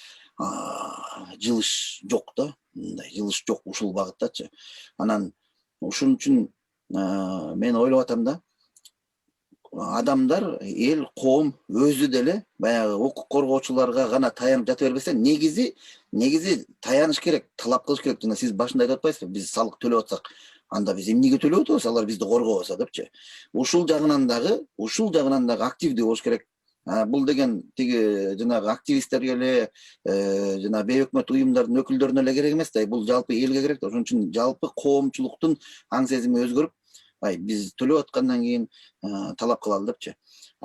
S2: Жылыш жок да, мындай жылыш жок ушул багыттачы. Анан ушун үчүн мен ойлоп атам да, адамдар, эл, коом өзү деле баягы укук коргоочуларга гана таянып жата бербесе, негизи таяныш керек, талап кылыш керек. Жана сиз башында айтып атпайсызбы, биз салык төлөп атсак, анда биз эмнеге төлөп атабыз, алар бизди коргобосо депчи. Ушул жагынан дагы активдүү болуш керек. Бул деген тиги жанагы активисттерге эле, жана бейөкмөт уюмдардын өкүлдөрүнө эле керек эмес да, бул жалпы элге керек да. Ошон үчүн жалпы коомчулуктун аң сезими өзгөрүп, биз төлөп аткандан кийин талап кылалы депчи.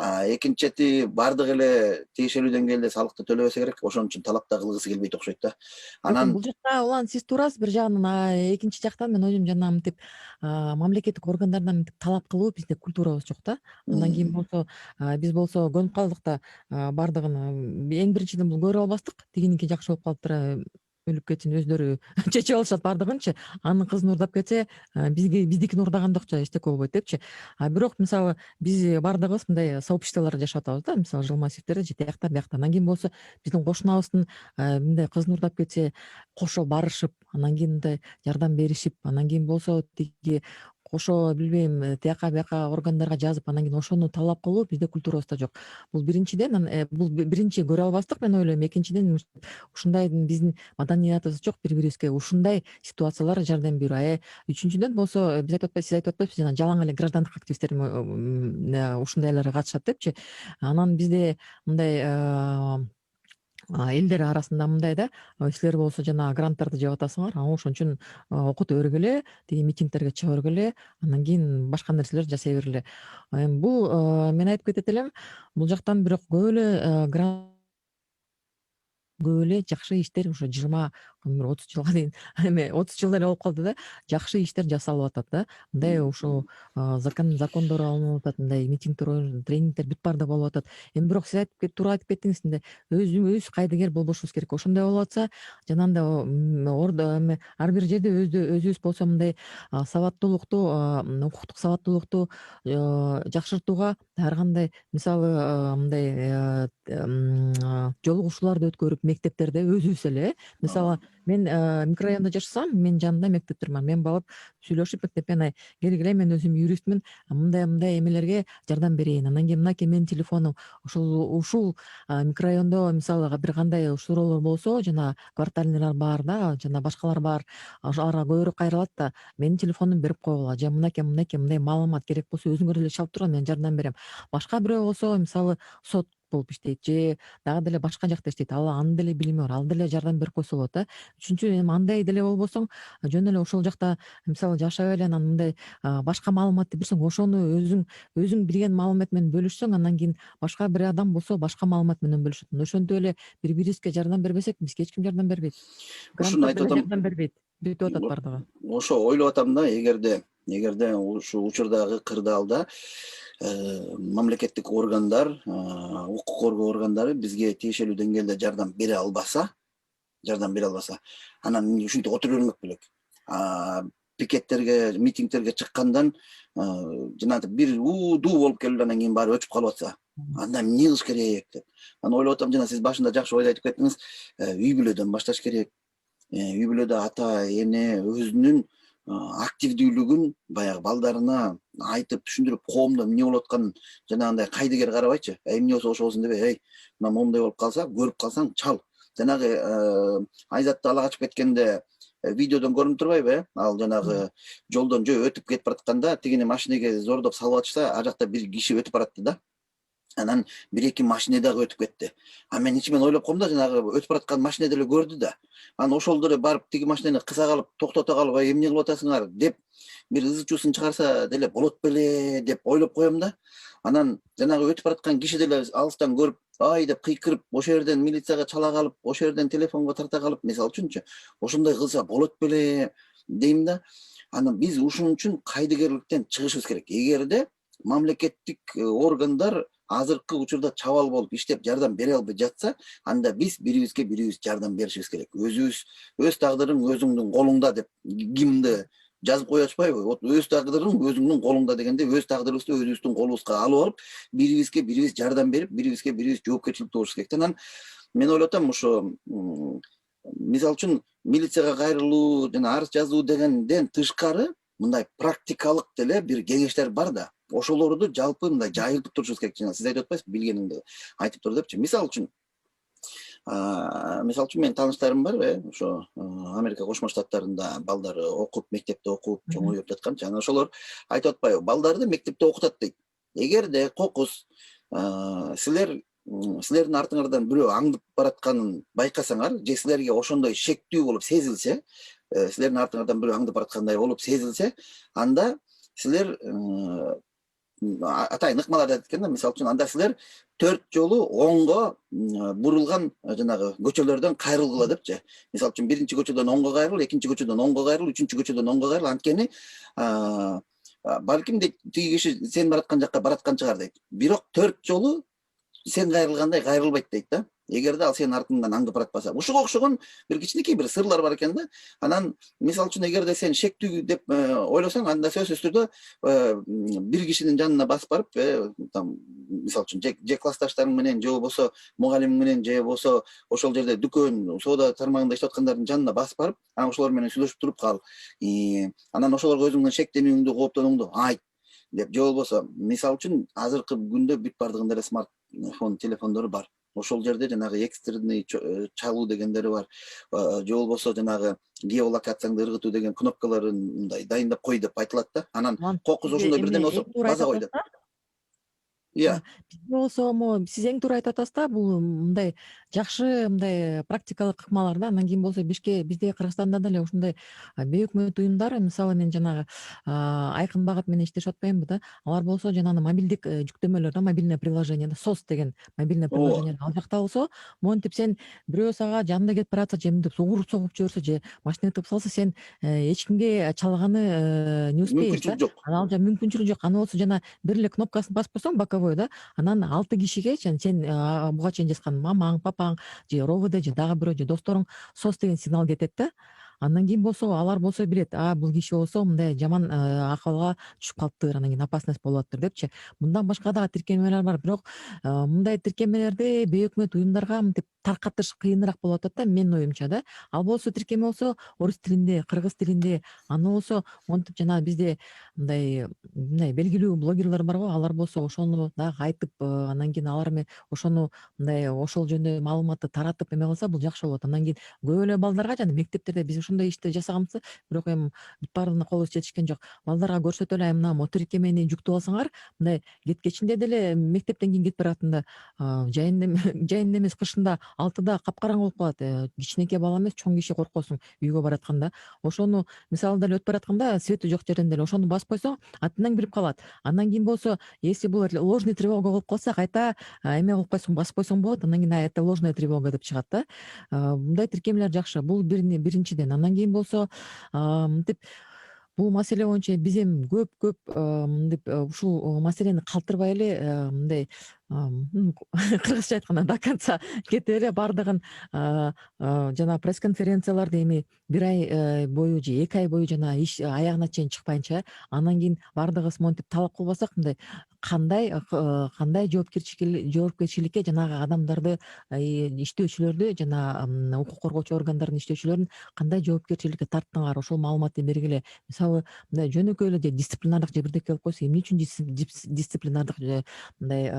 S2: Экинчи чети бардык эле тиешелүү деңгээлде салыкты төлөбөсө керек. Ошон үчүн талап да кылгысы келбейт окшойт да. Анан
S3: Бул жакта улан сиз туурасыз бир жагынан, экинчи жактан мен ойлойм, жана мынтип мамлекеттик органдардан мынтип талап кылуу бизде культурабыз жок да. Андан кийин болсо биз болсо көнүп калдык да, бардыгын эң биринчиден бул көрүп албастык, тигиники жакшы болуп калыптыр, өлүп кетсин өздөрү чечип алышат бардыгынчы. Анын кызын урдап кетсе, биздикин урдагандыкча эчтеке болбойт депчи. Бирок мисалы биз бардыгыбыз мындай сообществолордо жашап атабыз да, мисалы жыл массивдерде же тиякта биякта. Андан кийин болсо биздин кошунабыздын мындай кызын урдап кетсе, кошо барышып, анан кийин мындай жардам беришип, анан кийин болсо тиги кошо билбейм тияка бияка органдарга жазып, анан кийин ошону талап кылуу бизде культурабызда жок. Бул биринчиден, бул биринчи көрө албастык мен ойлойм. Экинчиден ушундай биздин маданиятыбыз жок, бири-бирибизге ушундай ситуациялар жардам берүү. Үчүнчүдөн болсо сиз айтып атпайсызбы, жана жалаң эле граждандык активисттер ушундайлар катышат депчи. Анан бизде мындай элдер арасында мындай да, силер болсо жана гранттарды жеп атасыңар, ошон үчүн окута бергиле, тиги митингдерге чыга бергиле, анан кийин башка нерселер жасай бергиле. Бул мен айтып кетет элем, бул жактан бирок көп эле жакшы иштер ушу 20-30 жылга чейин, эме 30 жыл эле болуп калды да, жакшы иштер жасалып атат да. Мындай ушул закондор алынып атат, мындай митингдер, тренингдер бүт баарда болуп атат. Эми бирок сиз туура айтып кеттиңиз, өзүбүз кайдыгер болбошубуз керек. Ошондой болуп атса, жанагындай эме ар бир жерде өзүбүз болсо мындай сабаттуулукту, укуктук сабаттуулукту жакшыртууга ар кандай мисалы мындай жолугушууларды өткөрүп, мектептерде өзүбүз эле мисалы мен микрорайондо жашасам менин жанымда мектептер бар, мен барып сүйлөшүп мектеппен келгиле мен өзүм юристмин, мындай эмелерге жардам берейин, анан кийин мынакей менин телефонум ушул микрорайондо мисалы бир кандай суроолор болсо жана квартальныйлар бар да жана башкалар бар, аларга көбүрөөк кайрылат да менин телефондумду берип койгула, же мынакей мындай маалымат керек болсо өзүңөр эле чалып тургула, мен жардам берем. Башка бирөө болсо мисалы сот болуп иштейт же дагы деле башка жакта иштейт, ал анын деле билими бар, ал деле жардам берип койсо болот да. Үчүнчү эми андай деле болбосоң жөн эле ошол жакта мисалы жашап эле анан мындай башка маалыматты берсең ошону өзүң билген маалымат менен бөлүшсөң анан кийин башка бир адам болсо башка маалымат менен бөлүшөт. Ошентип эле бири бирибизге жардам бербесек бизге эч ким жардам бербейт.
S2: Ушуну
S3: Гранттар
S2: айтып
S3: деле
S2: атам.
S3: жардам бербейт, бүтүп атат бардыгы.
S2: Ошо ойлоп атам да, эгерде ушу учурдагы кырдаалда мамлекеттик органдар, укук коргоо органдары бизге тиешелүү деңгээлде жардам бере албаса, анан ушинтип отура бермек белек. Пикеттерге, митингтерге чыккандан жанагы бир дуу болуп келип анан кийин баары өчүп калып атса, анда эмне кылыш керек деп. Анан ойлоп атам, жана сиз башында жакшы ой айтып кеттиңиз, үй бүлөдөн башташ керек. Үй бүлөдө ата эне өзүнүн активдүүлүгүн баягы балдарына айтып түшүндүрүп, коомдо эмне болуп атканын жанагындай кайдыгер карабайчы, эмне болсо ошо болсун дебей, мына момундай болуп калса, көрүп калсаң чал. Жанагы Айзатты ала качып кеткенде видеодон көрүнүп турбайбы? Ал жанагы жолдон жөө өтүп кетип баратканда тигини машинеге зордоп салып атышса, ар жакта бир киши өтүп баратты да. Анан бир эки машина дагы өтүп кетти. Мен ичимен ойлоп коем да, жанагы өтүп бараткан машина деле көрдү да. Анан ошол деле барып тиги машинени кыса калып, токтото калып, эмне кылып атасыңар деп бир ызы чуусун чыгарса деле болот беле деп ойлоп коем да. Анан жанагы өтүп бараткан киши деле алыстан көрүп, ай деп кыйкырып, ошол жерден милицияга чала калып, ошол жерден телефонго тарта калып, мисалы үчүнчү, ошондой кылса болот беле дейм да. Анан биз ушун үчүн кайдыгерликтен чыгышыбыз керек. Эгерде мамлекеттик органдар азыркы учурда чабал болуп иштеп жардам бере албай жатса, анда биз бирибизге бирибиз жардам беришибиз керек. Өз тагдырың өзүңдүн колуңда деп гимнди жазып кое атышпайбы? Вот өз тагдырың өзүңдүн колуңда дегенде өз тагдырыбызды өзүбүздүн колубузга алып алып, бирибизге бирибиз жардам берип, бирибизге бирибиз жоопкерчиликтүү болушубуз керек. Анан мен ойлоп атам, ошо мисалы үчүн милицияга кайрылуу жана арыз жазуу дегенден тышкары мындай практикалык деле бир кеңештер бар да. Ошолорду жалпы мындай жайылтып турушубуз керек. Жана сиз айтып атпайсызбы, билгениңди айтып тур депчи. Мисалы үчүн менин тааныштарым бар, ошо Америка Кошмо Штаттарында балдары окуп, мектепте окуп, чоңоюп жаткан. Жана ошолор айтып атпайбы, балдарды мектепте окутат дейт. Эгерде кокус силердин артыңардан бирөө аңдып баратканын байкасаңар, же силерге ошондой шектүү болуп сезилсе, силердин артыңардан бирөө аңдып бараткандай болуп сезилсе, анда силер атайын ыкмаларды айтып кеткен да, мисалы үчүн анда силер 4 жолу оңго бурулган жанагы көчөлөрдөн кайрылгыла депчи. Мисалы үчүн биринчи көчөдөн оңго кайрыл, экинчи көчөдөн оңго кайрыл, үчүнчү көчөдөн оңго кайрыл. Анткени балким дейт, тиги киши сен бараткан жакка бараткан чыгар дейт. Бирок 4 жолу сен кайрылгандай кайрылбайт дейт да. Эгерде ал сенин артыңдан аңдып баратпаса. Ушуга окшогон бир кичинекей бир сырлар бар экен да. Анан мисалы үчүн эгерде сен шектүү деп ойлосоң, анда сөзсүз түрдө бир кишинин жанына басып барып, мисалы үчүн же классташтарың менен, же болбосо мугалимиң менен, же болбосо ошол жерде дүкөн, соода тармагында иштеп аткандардын жанына басып барып, анан ошолор менен сүйлөшүп туруп кал. Анан ошолорго өзүңдүн шектенүүңдү, кооптонууңду айт деп, же болбосо мисалы үчүн азыркы күндө бүт бардыгында эле смартфон телефондору бар. Ошол жерде жанагы экстренный чалуу дегендери бар. Же болбосо жанагы геолокацияңды ыргытуу деген кнопкаларын мындай дайындап кой деп айтылат да. Анан кокус ошондой бирдеме болсо база кой деп. Бизде
S3: болсо сиз эң туура айтып атасыз да, бул мындай жакшы мындай практикалык ыкмалар да. Андан кийин болсо бизде Кыргызстанда деле ушундай бейөкмөт уюмдар, мисалы мен жанагы Айкын Багат менен иштешип атпаймынбы да. Алар болсо жанагы мобилдик жүктөмөлөр да, мобильное приложение да, SOS деген мобильное приложение. Ал жакта болсо, монтип сен бирөө сага жанында кетип баратса, же мынтип угуруп согуп жиберсе, же машина өтүп салса, сен эч кимге чалганы небеспейсиз да. Анан ал мүмкүнчүлүк жок. Аны болсо жана бир эле кнопкасын басып койсоң, боковой да, анан 6 кишиге сен буга чейин жазган мамаң, папаң, же РОВД, же дагы бирөө, же досторуң SOS деген сигнал кетет да. Андан кийин болсо алар болсо билет, бул киши болсо мындай жаман акыбалга түшүп калыптыр, анан кийин опасность болуп атыптыр депчи. Мындан башка дагы тиркемелер бар, бирок мындай тиркемелерди бейөкмөт уюмдарга мынтип таркатыш кыйыныраак болуп атат да, менин оюмча да. Ал болсо тиркеме болсо орус тилинде, кыргыз тилинде, аны болсо монтип жана бизде мындай белгилүү блогерлер бар го, алар болсо ошону дагы айтып, анан кийин алар эми ошону мындай ошол жөнүндө маалыматты таратып эме кылса бул жакшы болот. Андан кийин көп эле балдарга жана мектептерде биз ошондой ишти жасаганбыз, бирок эми бүт баарына колубуз жетишкен жок. Балдарга көрсөтө эле, мына мототиркемени жүктөп алсаңар, мындай кеткечинде деле мектептен кийин кетип баратында жайында эмес кышында 6-да капкараңгы болуп калат. Кичинекей бала эмес, чоң киши коркосуң үйгө баратканда. Ошону мисалы деле өтүп баратканда свети жок жерден деле ошону басып койсоң атынан кирип калат. Андан кийин болсо, если бул ложный тревога болуп калса, кайта эме кылып койсоң, басып койсоң болот. Андан кийин это ложная тревога деп чыгат да. Мындай тиркемелер жакшы. Бул биринчиден. Андан кийин болсо мынтип бул маселе боюнча биз эми көп мынтип ушул маселени калтырбай эле мындай кыргызча айтканда до конца кетип эле баардыгын жана пресс-конференцияларды эми бир ай бою же 2 ай бою жана иш аягына чейин чыкпайынча, анан кийин баардыгыбыз монтип талап кылбасак, мындай кандай жоопкерчиликке жанагы адамдарды, иштөөчүлөрдү жана укук коргоочу органдардын иштөөчүлөрүн кандай жоопкерчиликке тарттыңар, ошол маалыматты бергиле. Мисалы мындай жөнөкөй эле же дисциплинардык же бирдеке кылып койсо, эмне үчүн дисциплинардык мындай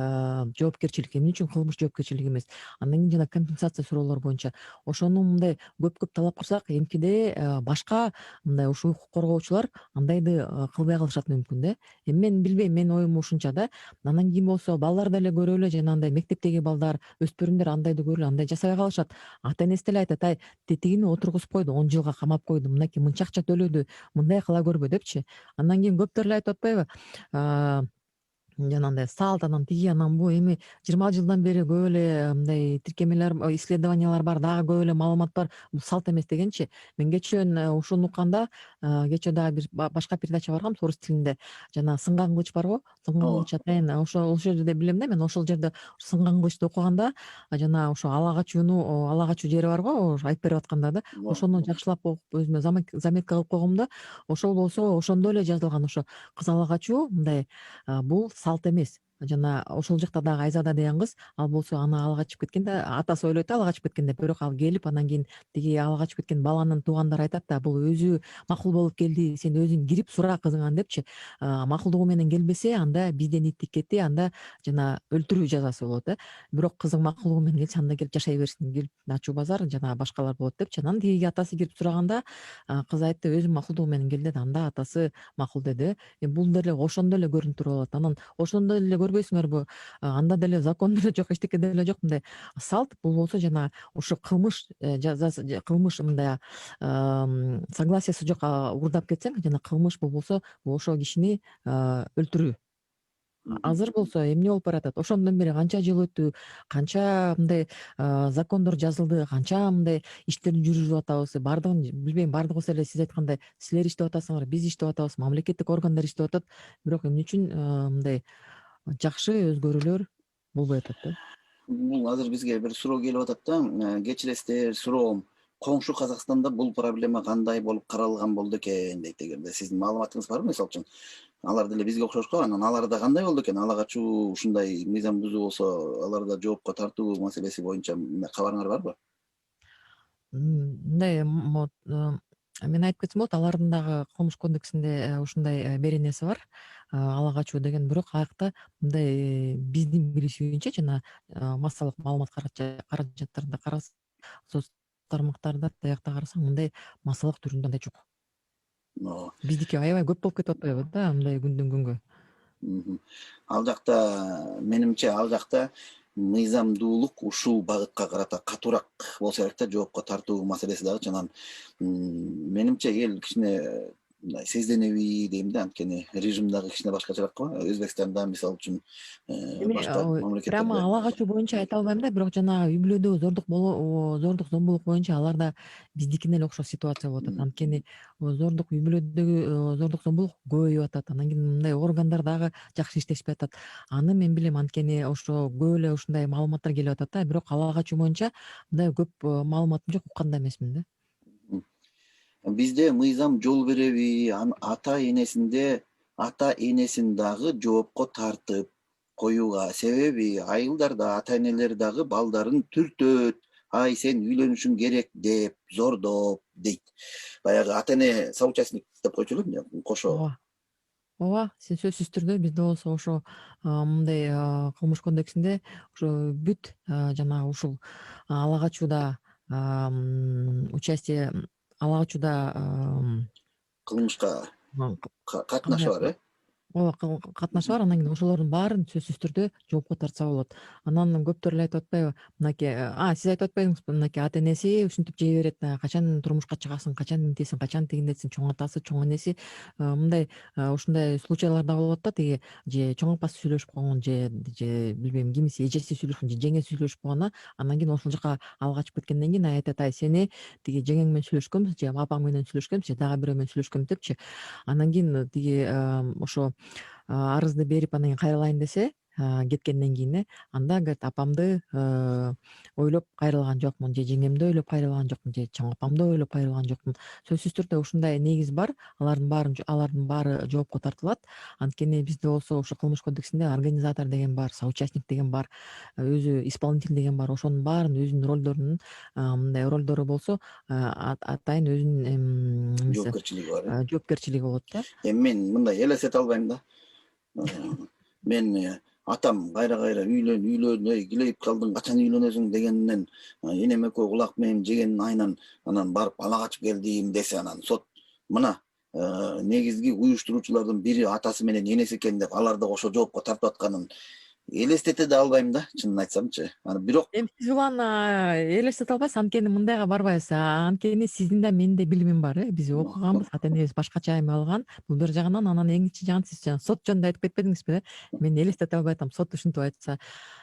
S3: жоопкерчилик, эмне үчүн кылмыш жоопкерчилиги эмес. Андан кийин жана компенсация суроолор боюнча ошону мындай көп талап кылсак, эмкиде башка мындай ушу укук коргоочулар андайды кылбай калышат мүмкүн да. Эми мен билбейм, менин оюм ушунча да. Андан кийин болсо балдар деле көрүп эле, жанагындай мектептеги балдар, өспүрүмдөр андайды көрүп эле андай жасабай калышат. Ата энеси деле айтат, тетигини отургузуп койду, 10 жылга камап койду, мынакей мынча акча төлөдү, мындай кыла көрбө депчи. Андан кийин көптөр эле айтып атпайбы, жанагындай салт, анан тиги, анан бул. Эми 20 жылдан бери көп эле мындай тиркемелер, исследованиялар бар, дагы көп эле маалымат бар. Бул салт эмес дегенчи. Мен кечөөн ушуну укканда, кечээ дагы бир башка передача баргам орус тилинде. Жана Сынган кылыч бар го, Сынган кылыч атайын. Ошол жерде билем да, мен ошол жерде Сынган кылычты окуганда, жана ошо ала качуу жери бар го, айтып берип атканда да, ошону жакшылап окуп өзүмө заметка кылып койгом да. Ошол болсо ошондо эле жазылган, ошо кыз ала качуу мындай бул салт эмес. Жана ошол жакта дагы Айзада деген кыз, ал болсо аны ала качып кеткенде, атасы ойлойт ала качып кеткен деп, бирок ал келип анан кийин тиги ала качып кеткен баланын туугандары айтат да, бул өзү макул болуп келди, сен өзүң кирип сура кызыңан депчи. Макулдугу менен келбесе, анда бизден иттик кетти, анда жана өлтүрүү жазасы болот да. Бирок кызың макулдугу менен келсе, анда келип жашай берсин, келип ачуу базар жана башкалар болот депчи. Анан тиги атасы кирип сураганда, кыз айтты, өзүм макулдугу менен келди, анда атасы макул деди. Бул деле ошондо эле көрүнүп туруп алат. Анан ошондо эле көрбөйсүңөрбү, анда деле закон деле жок, эчтеке деле жок. Мындай салт, бул болсо жана ушу кылмыш кылмыш мындай согласиясы жок уурдап кетсең, жана кылмыш бул болсо, бул ошол кишини өлтүрүү. Азыр болсо эмне болуп баратат? Ошондон бери канча жыл өттү, канча мындай закондор жазылды, канча мындай иштерди жүргүзүп атабыз. Баардыгын билбейм, баардыгыбыз эле сиз айткандай силер иштеп атасыңар, биз иштеп атабыз, мамлекеттик органдар иштеп атат. Бирок эмне үчүн мындай жакшы өзгөрүүлөр болбой атат да?
S2: Бул азыр бизге бир суроо келип атат да. Кечиресиздер, суроом. Коңшу Казакстанда бул проблема кандай болуп каралган болду экен дейт. Эгерде сиздин маалыматыңыз барбы, мисалы үчүн? Алар деле бизге окшош го, анан аларда кандай болду экен? Ала качуу, ушундай мыйзам бузуу болсо, аларда жоопко тартуу маселеси боюнча кабарыңар барбы?
S3: Мындай мен айтып кетсем болот, алардын дагы кылмыш кодексинде ушундай беренеси бар, ала качуу деген. Бирок аякта мындай биздин билишибизче жана массалык маалымат каражаттарында карасак, соц тармактарда аякта карасаң, мындай массалык түрүндө андай жок.
S2: Ооба.
S3: Биздики аябай көп болуп кетип атпайбы да, мындай күндөн күнгө.
S2: Ал жакта, менимче, ал жакта мыйзамдуулук ушул багытка карата катуураак болсо керек да, жоопко тартуу маселеси дагычы. Анан менимче эл кичине мындай сезденеби дейм да, анткени режим дагы кичине башкачараак го. Өзбекстанда мисалы үчүн
S3: Эми
S2: башка
S3: прямо
S2: мамлекеттерде.
S3: ала качуу боюнча айта албайм да, бирок жанагы үй бүлөдө зордук зомбулук боюнча аларда биздикине эле окшош ситуация болуп атат. Анткени зордук, үй бүлөдөгү зордук зомбулук көбөйүп атат. Анан кийин мындай органдар дагы жакшы иштешпей атат. Аны мен билем, анткени ошо көп эле ушундай маалыматтар келип атат да, бирок ала качуу боюнча мындай көп маалыматым жок, уккан да эмесмин да.
S2: Бизде мыйзам жол береби, ата энесин дагы жоопко тартып коюуга. Себеби айылдар да ата энелер дагы балдарын түртөт. Ай сен үйлөнүшүң керек деп зордоп дейт. Баягы ата эне соучастник деп койчу элем кошо.
S3: ооба ооба сөзсүз түрдө бизде болсо ошо мындай кылмыш кодексинде ошо бүт жанагы ушул ала качууда участие ала качууда
S2: Кылмышка катнашы
S3: кандай
S2: бар,
S3: ооба катнашы бар. Анан кийин ошолордун баарын сөзсүз түрдө жоопко тартса болот. Анан көптөр эле айтып атпайбы, мынакей сиз айтып атпадыңызбы, мынакей ата энеси ушинтип жей берет, качан турмушка чыгасың, качан мынтесиң, качан тигиндетсиң, чоң атасы, чоң энеси мындай ушундай случайлар да болот да, тиги же чоң апасы сүйлөшүп койгон, же билбейм кимиси эжеси сүйлөшкөн, же жеңеси сүйлөшүп койгон, анан кийин ошол жака алып качып кеткенден кийин айтат, ай сени тиги жеңең менен сүйлөшкөнбүз, же апаң менен сүйлөшкөнбүз, же дагы бирөө менен сүйлөшкөнбүз депчи. Анан кийин тиги ошо арызды берип анан кийин кайрылайын десе, кеткенден кийин анда говорит, апамды ойлоп кайрылган жокмун, же жеңемди ойлоп кайрылган жокмун, же чоң апамды ойлоп кайрылган жокмун. Сөзсүз түрдө ушундай негиз бар. Алардын баары жоопко тартылат. Анткени бизде болсо ошо кылмыш кодексинде организатор деген бар, соучастник деген бар, өзү исполнитель деген бар. Ошонун баарынын өзүнүн ролдорунун мындай ролдору болсо атайын өзүнүн эмеси
S2: жоопкерчилиги бар.
S3: жоопкерчилиги болот да.
S2: Мен мындай элестете албайм да. Мен атам кайра үйлөн, килейип калдың, качан үйлөнөсүң дегенден энем экөө кулак менен жеген айынан анан барып ала качып келдим десе, анан сот мына негизги уюштуруучулардын бири атасы менен энеси экен деп аларды ошо жоопко тартып атканын элестете да албайм да, чынын айтсамчы. Бирок
S3: Эми сиз улам элестете албайсыз, анткени мындайга барбайбыз. Анткени сиздин да менин да билимим бар. Биз окуганбыз, ата энебиз башкача эме алган. Бул бир жагынан. Анан экинчи жагын сиз сот жөнүндө айтып кетпедиңизби? Мен элестете албай атам. Сот ушинтип айтса,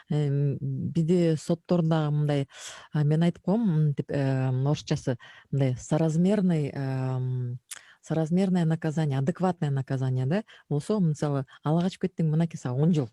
S3: бизде соттордо мындай мен айтып коем, мынтип орусчасы мындай соразмерное наказание, адекватное наказание да болсо, мисалы ала качып кеттиң, мынакей сага 10 жыл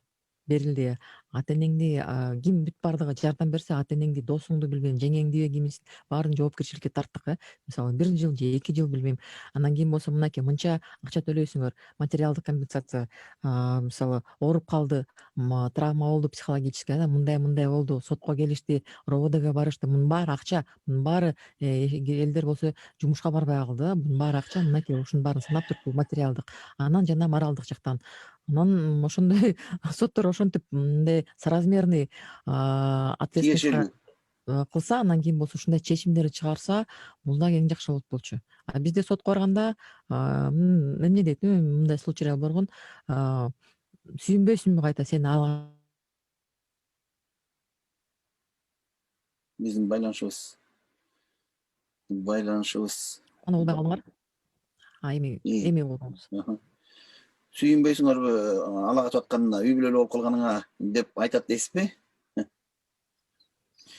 S3: берилди. Ата энеңди ким бүт баардыгы жардам берсе, ата энеңди, досуңду билбейм, жеңеңдиби кимисин баарын жоопкерчиликке тарттык. Мисалы 1 жыл же 2 жыл билбейм. Анан кийин болсо мынакей мынча акча төлөйсүңөр, материалдык компенсация, мисалы ооруп калды, травма болду психологическая, мындай болду, сотко келишти, РОВДга барышты, мунун баары акча, мунун баары элдер болсо жумушка барбай калды, мунун баары акча, мынакей ушунун баарын санап туруп, бул материалдык, анан жана моралдык жактан. Анан ошондой соттор ошентип мындай соразмерный ответственностька
S2: тиешелүү.
S3: кылса, анан кийин болсо ушундай чечимдерди чыгарса, бул дагы эң жакшы болот болчу. Бизде сотко барганда эмне дейт, мындай случайлар болгон, сүйүнбөйсүңбү кайта сени
S2: Биздин байланышыбыз
S3: аны болбой калдыңар. Эми болдуңуз.
S2: сүйүнбөйсүңөрбү ала качып атканына, үй бүлөлүү болуп калганыңа деп айтат дейсизби?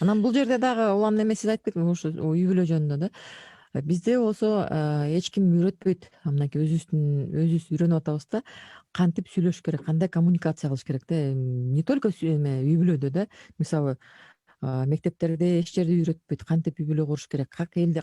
S3: Анан бул жерде дагы улам эме сиз айтып кеттиңиз, ушу үй бүлө жөнүндө да. Бизде болсо эч ким үйрөтпөйт, мынакей өзүбүз үйрөнүп атабыз да, кантип сүйлөшүш керек, кандай коммуникация кылыш керек да. Не только эме үй бүлөдө да, мисалы мектептерде эч жерде үйрөтпөйт, кантип үй бүлө куруш керек,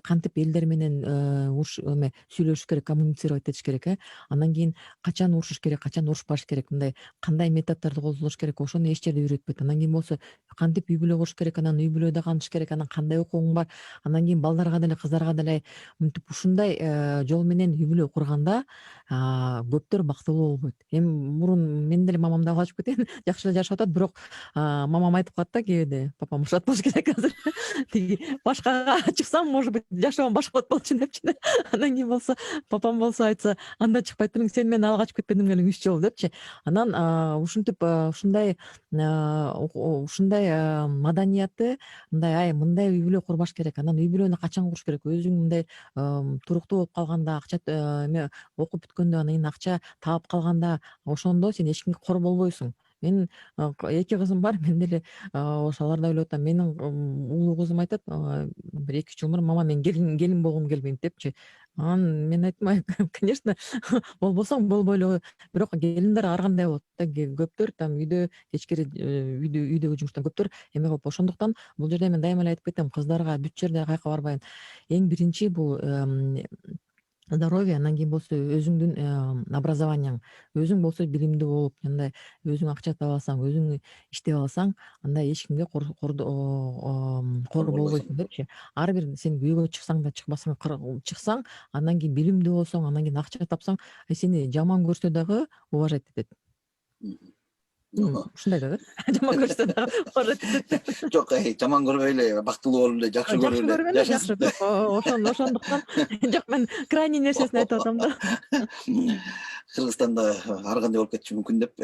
S3: кантип элдер менен эме сүйлөшүш керек, коммуницировать этиш керек. Андан кийин качан урушуш керек, качан урушпаш керек, мындай кандай методдорду колдош керек, ошону эч жерде үйрөтпөйт. Андан кийин болсо кантип үй бүлө куруш керек, анан үй бүлөдө кантыш керек, анан кандай укугуң бар, анан кийин балдарга деле, кыздарга деле мынтип ушундай жол менен үй бүлө курганда көптөр бактылуу болбойт. Эми мурун менин деле мамам дагы качып кеткен, жакшы эле жашап атат, бирок мамам айтып калат да кээде, папам ушат болуш керек азыр. Тиги башкага чыксам, может быть, жашоом башка болот болчу депчи. Андан кийин болсо папам болсо айтса, анда чыкпай туруң, сен мени ала качып кетпедиң белең 3 жолу депчи. Анан ушинтип ушундай маданиятты, мындай үй бүлө курбаш керек, анан үй бүлөнү качан куруш керек, өзүң мындай туруктуу болуп калганда, акча эме окуп бүткөндө, анан кийин акча таап калганда, ошондо сен эч кимге кор болбойсуң. Мен 2 кызым бар, мен деле ошо аларды ойлоп атам. Менин улуу кызым айтат, бир 2-3 жыл мурун мама мен келин болгум келбейт депчи. Анан мен айттым, конечно, болбосоң болбой эле кой. Бирок келиндер ар кандай болот да, көптөр там үйдө кечкери үйдөгү жумуштан көптөр эме кылып. Ошондуктан бул жерде мен дайыма эле айтып кетем, кыздарга бүт жерде кайка барбайын. Эң биринчи бул здоровье, анан кийин болсо өзүңдүн образованияң, өзүң болсо билимдүү болуп, андай өзүң акча таба алсаң, өзүң иштеп алсаң, анда эч кимге кор
S2: Болбойсуң.
S3: болбойсуң депчи. Ар бир сен күйөөгө чыксаң да чыкпасаң, чыксаң, андан кийин билимдүү болсоң, андан кийин акча тапсаң, сени жаман көрсө дагы уважать этет. Ушундай да, жаман көрсө дагы уважать этет.
S2: Жок, жаман көрбөй эле, бактылуу болуп эле, жакшы
S3: Жакшы
S2: көрүп эле
S3: көргөндө жакшы. Бирок ошондуктан жок, мен крайний нерсесин айтып атам да.
S2: Кыргызстанда ар кандай болуп кетиши мүмкүн деп.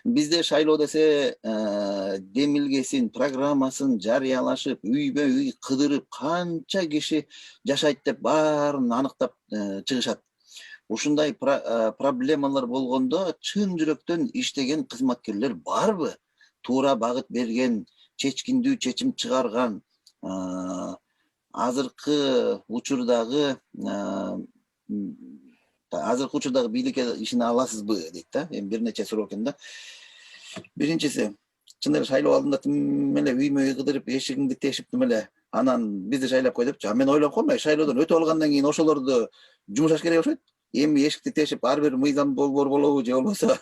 S2: Бизде шайлоо десе демилгесин, программасын жарыялашып, үйбө үй кыдырып, канча киши жашайт деп баарын аныктап чыгышат. Ушундай проблемалар болгондо чын жүрөктөн иштеген кызматкерлер барбы? Туура багыт берген, чечкиндүү чечим чыгарган, азыркы учурдагы бийликке ишене аласызбы дейт да. Эми бир нече суроо экен да. Биринчиси, чын эле шайлоо алдында тим эле үймө үй кыдырып, эшигиңди тешип тим эле анан бизди шайлап кой депчи. Мен ойлоп коймой, шайлоодон өтүп алгандан кийин ошолорду жумшаш керек окшойт. Эми эшикти тешип ар бир мыйзам долбоор болобу же болбосо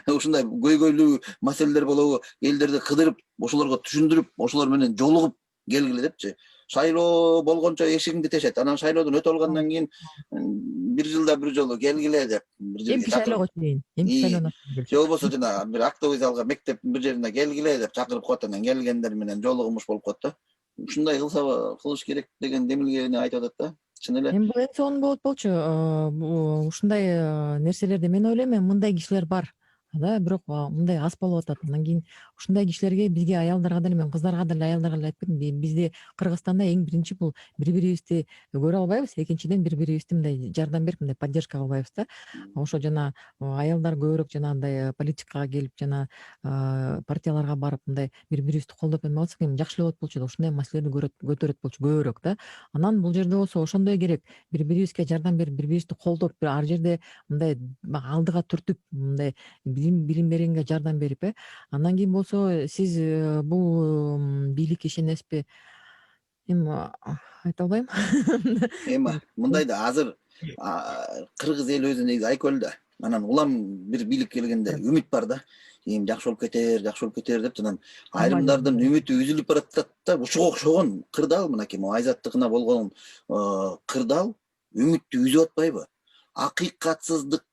S2: ушундай көйгөйлүү маселелер болобу, элдерди кыдырып, ошолорго түшүндүрүп, ошолор менен жолугуп келгиле депчи. Шайлоо болгончо эшигиңди тешет. Анан шайлоодон өтүп алгандан кийин бир жылда бир жолу келгиле деп бир жерге
S3: Эмки
S2: чакырып.
S3: шайлоого чейин, эмки шайлоонан кийин
S2: Же болбосо жана бир актовый залга, мектептин бир жерине келгиле деп чакырып коет, анан келгендер менен жолугумуш болуп коет да. Ушундай кылыш керек деген демилгени айтып атат да. Чын эле.
S3: Эми бул эң сонун болот болчу. Ушундай нерселерди мен ойлойм, мындай кишилер бар да, бирок мындай аз болуп атат. Андан кийин ушундай кишилерге, бизге аялдарга деле, мен кыздарга деле, аялдарга деле айтып кеттим, бизде Кыргызстанда эң биринчи бул бири-бирибизди көрө албайбыз, экинчиден бири-бирибизди мындай жардам берип, мындай поддержка кылбайбыз да. Ошо жана аялдар көбүрөөк жанагындай политикага келип, жана партияларга барып, мындай бири-бирибизди колдоп эме кылсак, эми жакшы болот болчу да, ушундай маселелерди көтөрөт болчу көбүрөөк да. Анан бул жерде болсо ошондой керек, бири-бирибизге жардам берип, бири-бирибизди колдоп, ар жерде мындай алдыга түртүп, мындай билим бергенге жардам берип, андан кийин болсо сиз бул бийликке ишенесизби? Эми айта албайм.
S2: Эми мындай да, азыр кыргыз эли өзү негизи айкөл да. Анан улам бир бийлик келгенде үмүт бар да. Эми жакшы болуп кетер деп, анан айрымдардын үмүтү үзүлүп баратат да. Ушуга окшогон кырдаал, мынакей айзаттыкына болгон кырдаал үмүттү үзүп атпайбы? Акыйкатсыздыкты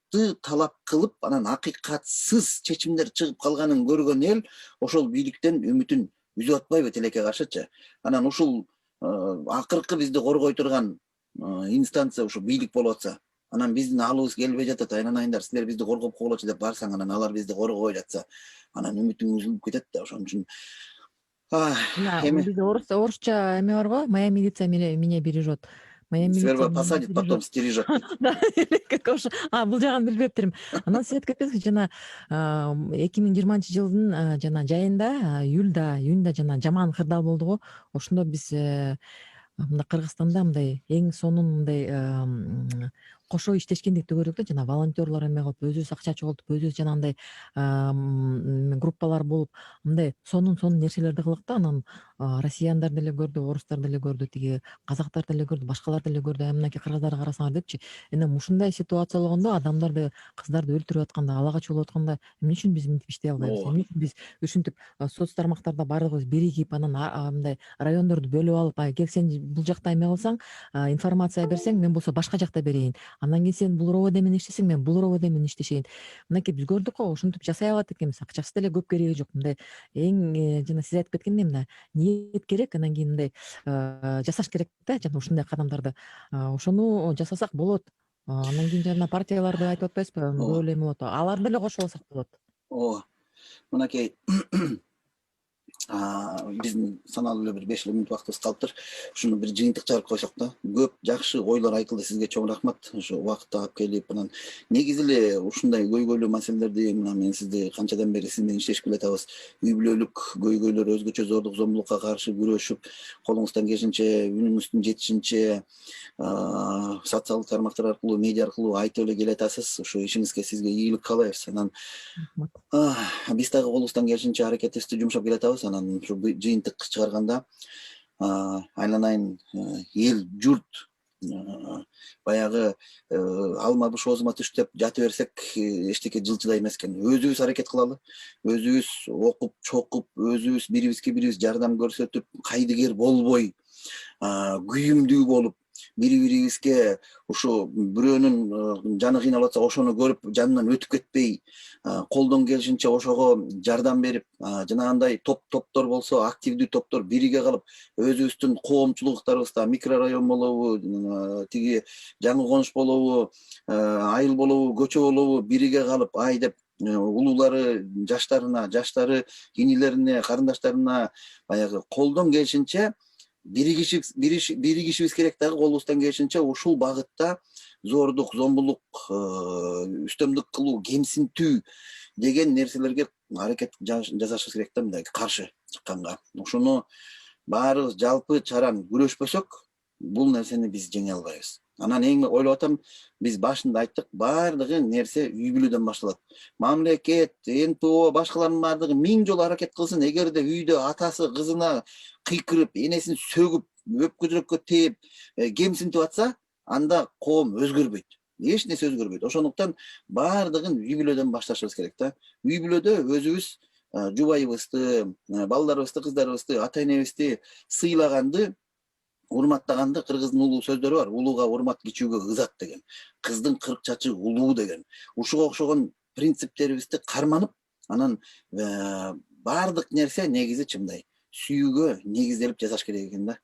S2: талап кылып, анан акыйкатсыз чечимдер чыгып калганын көргөн эл ошол бийликтен үмүтүн үзүп атпайбы тилекке каршычы? Анан ушул акыркы бизди коргой турган инстанция ушу бийлик болуп атса, анан биздин алыбыз келбей жатат, айнанайындар, силер бизди коргоп койгулачы деп барсаң, анан алар бизди коргобой жатса, анан үмүтүң үзүлүп кетет да. Ошон үчүн
S3: бизде орусча эме бар го, моя милиция меня бережет. Моя милиция
S2: сверху посадит, потом стережет.
S3: Бул жагын билбептирмин. Анан сиз айтып кетесизби, жана 2020-жылдын жана жайында, июнда жана жаман кырдаал болду го. Ошондо биз мындай Кыргызстанда мындай эң сонун мындай кошо иштешкендикти көрдүк да, жана волонтерлор эме кылып, өзүбүз акча чогултуп, өзүбүз жанагындай группалар болуп, мындай сонун нерселерди кылдык да. Анан россияндар деле көрдү, орустар деле көрдү, тиги казактар деле көрдү, башкалар деле көрдү. Мынакей кыргыздарды карасаңар депчи. Эми ушундай ситуация болгондо, адамдарды, кыздарды өлтүрүп атканда, ала качып атканда, эмне үчүн биз мынтип иштей албайбыз? Эмне үчүн биз ушинтип соц тармактарда баардыгыбыз биригип, анан мындай райондорду бөлүп алып, кел сен бул жакта эме кылсаң, информация берсең, мен болсо башка жакта берейин. Андан кийин сен бул ровд менен иштесең, мен бул ровд менен иштешейин. Мынакей биз көрдүк го, ушинтип жасай алат экенбиз. Акчасы деле көп кереги жок. Мындай эң жана сиз айтып кеткендей, мындай ниет керек, анан кийин мындай жасаш керек да, жана ушундай кадамдарды. Ошону жасасак болот. Андан кийин жана партияларды айтып атпайсызбы, көп эле эме болот. Аларды деле кошуп алсак болот.
S2: Мынакей биздин саналуу эле бир 5 мүнөт убактыбыз калыптыр. Ушуну бир жыйынтык чыгарып койсок да. Көп жакшы ойлор айтылды. Сизге чоң рахмат. Ушу убакытта алып келип, анан негизи эле ушундай көйгөйлүү маселелерди мен сизди канчадан бери сиз менен иштешип келатабыз. Үй бүлөлүк көйгөйлөр, өзгөчө зордук, зомбулукка каршы күрөшүп, колуңуздан келишинче, үнүңүздүн жетишинче социалдык тармактар аркылуу, медиа аркылуу айтып эле келатасыз. Ушу ишиңизге сизге ийгилик каалайбыз. Анан биз дагы колубуздан келишинче аракетибизди жумшап келатабыз. Анан ушу жыйынтык чыгарганда айланайын эл журт баягы алма буш оозума түш деп жата берсек эчтеке жылчыдай эмес экен. Өзүбүз аракет кылалы, өзүбүз окуп, чокуп, өзүбүз бирибизге бирибиз жардам көрсөтүп, кайдыгер болбой, күйүмдүү болуп, бири-бирибизге ушу бирөөнүн жаны кыйналып атса ошону көрүп жанынан өтүп кетпей, колдон келишинче ошого жардам берип, жанагындай топтор болсо, активдүү топтор бириге калып, өзүбүздүн коомчулуктарыбызда микрорайон болобу, тиги жаңы конуш болобу, айыл болобу, көчө болобу бириге калып, ай деп улуулары жаштары инилерине, карындаштарына баягы колдон келишинче биригишибиз керек дагы колубуздан келишинче ушул багытта зордук, зомбулук, үстөмдүк кылуу, кемсинтүү деген нерселерге аракет жасашыбыз керек да, мындай каршы чыкканга. Ушуну баарыбыз жалпы чаран күрөшпөсөк, бул нерсени биз жеңе албайбыз. Анан эң ойлоп атам, биз башында айттык, баардыгы нерсе үй бүлөдөн башталат. Мамлекет, НПО, башкалардын баардыгы 1000 жолу аракет кылсын, эгерде үйдө атасы кызына кыйкырып, энесин сөгүп, өпкө жүрөккө тээп, кемсинтип атса, анда коом өзгөрбөйт. Эч нерсе өзгөрбөйт. Ошондуктан баардыгын үй бүлөдөн башташыбыз керек да. Үй бүлөдө өзүбүз жубайыбызды, балдарыбызды, кыздарыбызды, ата энебизди сыйлаганды, урматтаганды, кыргыздын улуу сөздөрү бар. Улууга урмат кичүүгө ызат деген. Кыздын кырк чачы улуу деген. Ушуга окшогон принциптерибизди карманып, анан баардык нерсе негизи чымдай сүйүүгө негизделип жасаш керек экен да.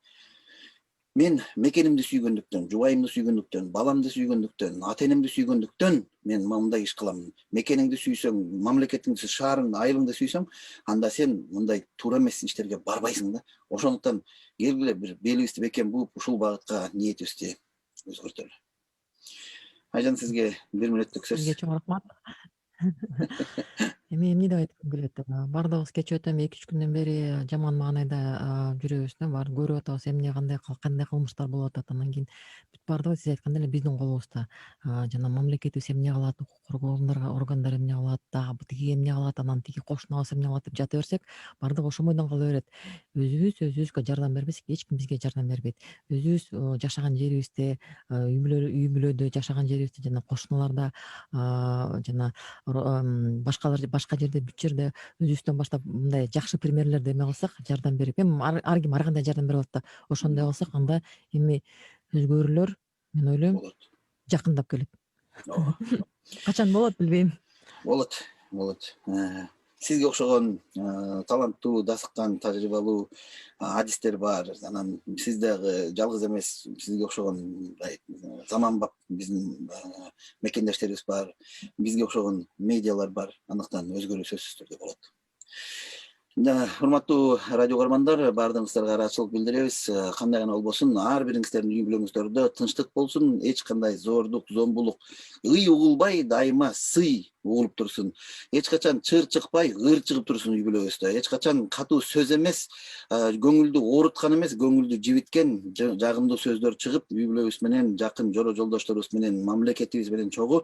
S2: Мен мекенимди сүйгөндүктөн, жубайымды сүйгөндүктөн, баламды сүйгөндүктөн, ата энемди сүйгөндүктөн мен мындай иш кылам. Мекениңди сүйсөң, мамлекетиңди, шаарыңды, айылыңды сүйсөң, анда сен мындай туура эмес иштерге барбайсың да. Ошондуктан келгиле бир белибизди бекем бууп, ушул багытка ниетибизди өзгөртөлү. Айжан, сизге 1 мүнөттүк сөз.
S3: Сизге чоң рахмат. Эми эмне деп айткым келет? Бардыгыбыз кечип өтөм 2-3 күндөн бери жаман маанайда жүрөбүз да, баарын көрүп атабыз, эмне кандай кылмыштар болуп атат. Анан кийин бүт баардыгы сиз айткандай эле биздин колубузда. Жана мамлекетибиз эмне кылат, укук коргоо органдары эмне кылат, дагы тиги эмне кылат, анан тиги кошунабыз эмне кылат деп жата берсек, баардыгы ошол бойдон кала берет. Өзүбүзгө жардам бербесек, эч ким бизге жардам бербейт. Өзүбүз жашаган жерибизде, үй бүлөдө жашаган жерибизде, жана кошуналарда, жана башка жерде, бүт жерде өзүбүздөн баштап мындай жакшы примерлерди эме кылсак, жардам берип, эми ар ким ар кандай жардам берип атат да, ошондой кылсак, анда эми өзгөрүүлөр, мен ойлойм,
S2: Болот.
S3: жакындап келет. Качан болот билбейм.
S2: Болот. Сизге окшогон таланттуу, дасыккан, тажрыйбалуу адистер бар. Анан сиз дагы жалгыз эмес, сизге окшогон заманбап биздин мекендештерибиз бар. Бизге окшогон медиалар бар. Андыктан өзгөрүү сөзсүз түрдө болот. Урматтуу радио көрөрмандар, баардыгыңыздарга ыраазычылык билдиребиз. Кандай гана болбосун, ар бириңиздердин үй бүлөңүздөрдө тынчтык болсун, эч кандай зордук, зомбулук ый угулбай, дайыма сый угулуп турсун. Эч качан чыр чыкпай, ыр чыгып турсун үй бүлөбүздө. Эч качан катуу сөз эмес, көңүлдү ооруткан эмес, көңүлдү жибиткен жагымдуу сөздөр чыгып, үй бүлөбүз менен, жакын жоро жолдошторубуз менен, мамлекетибиз менен чогуу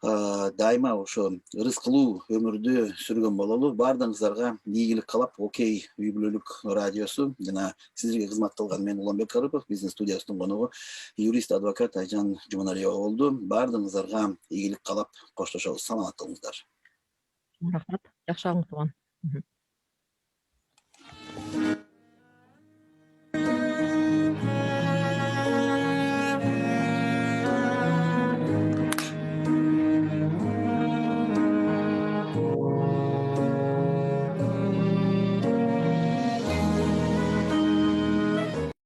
S2: дайыма ошо ырыскылуу өмүрдү сүргөн бололу. Баардыгыңыздарга ийгилик каалап, Окей үй бүлөлүк радиосу жана сиздерге кызмат кылган мен Уланбек Карыпов, биздин студиябыздын коногу юрист, адвокат Айжан Жуманалиева болду. Баардыгыңыздарга ийгилик каалап коштошобуз. Саламат болуңуздар.
S3: Рахмат. Жакшы аңлатылган.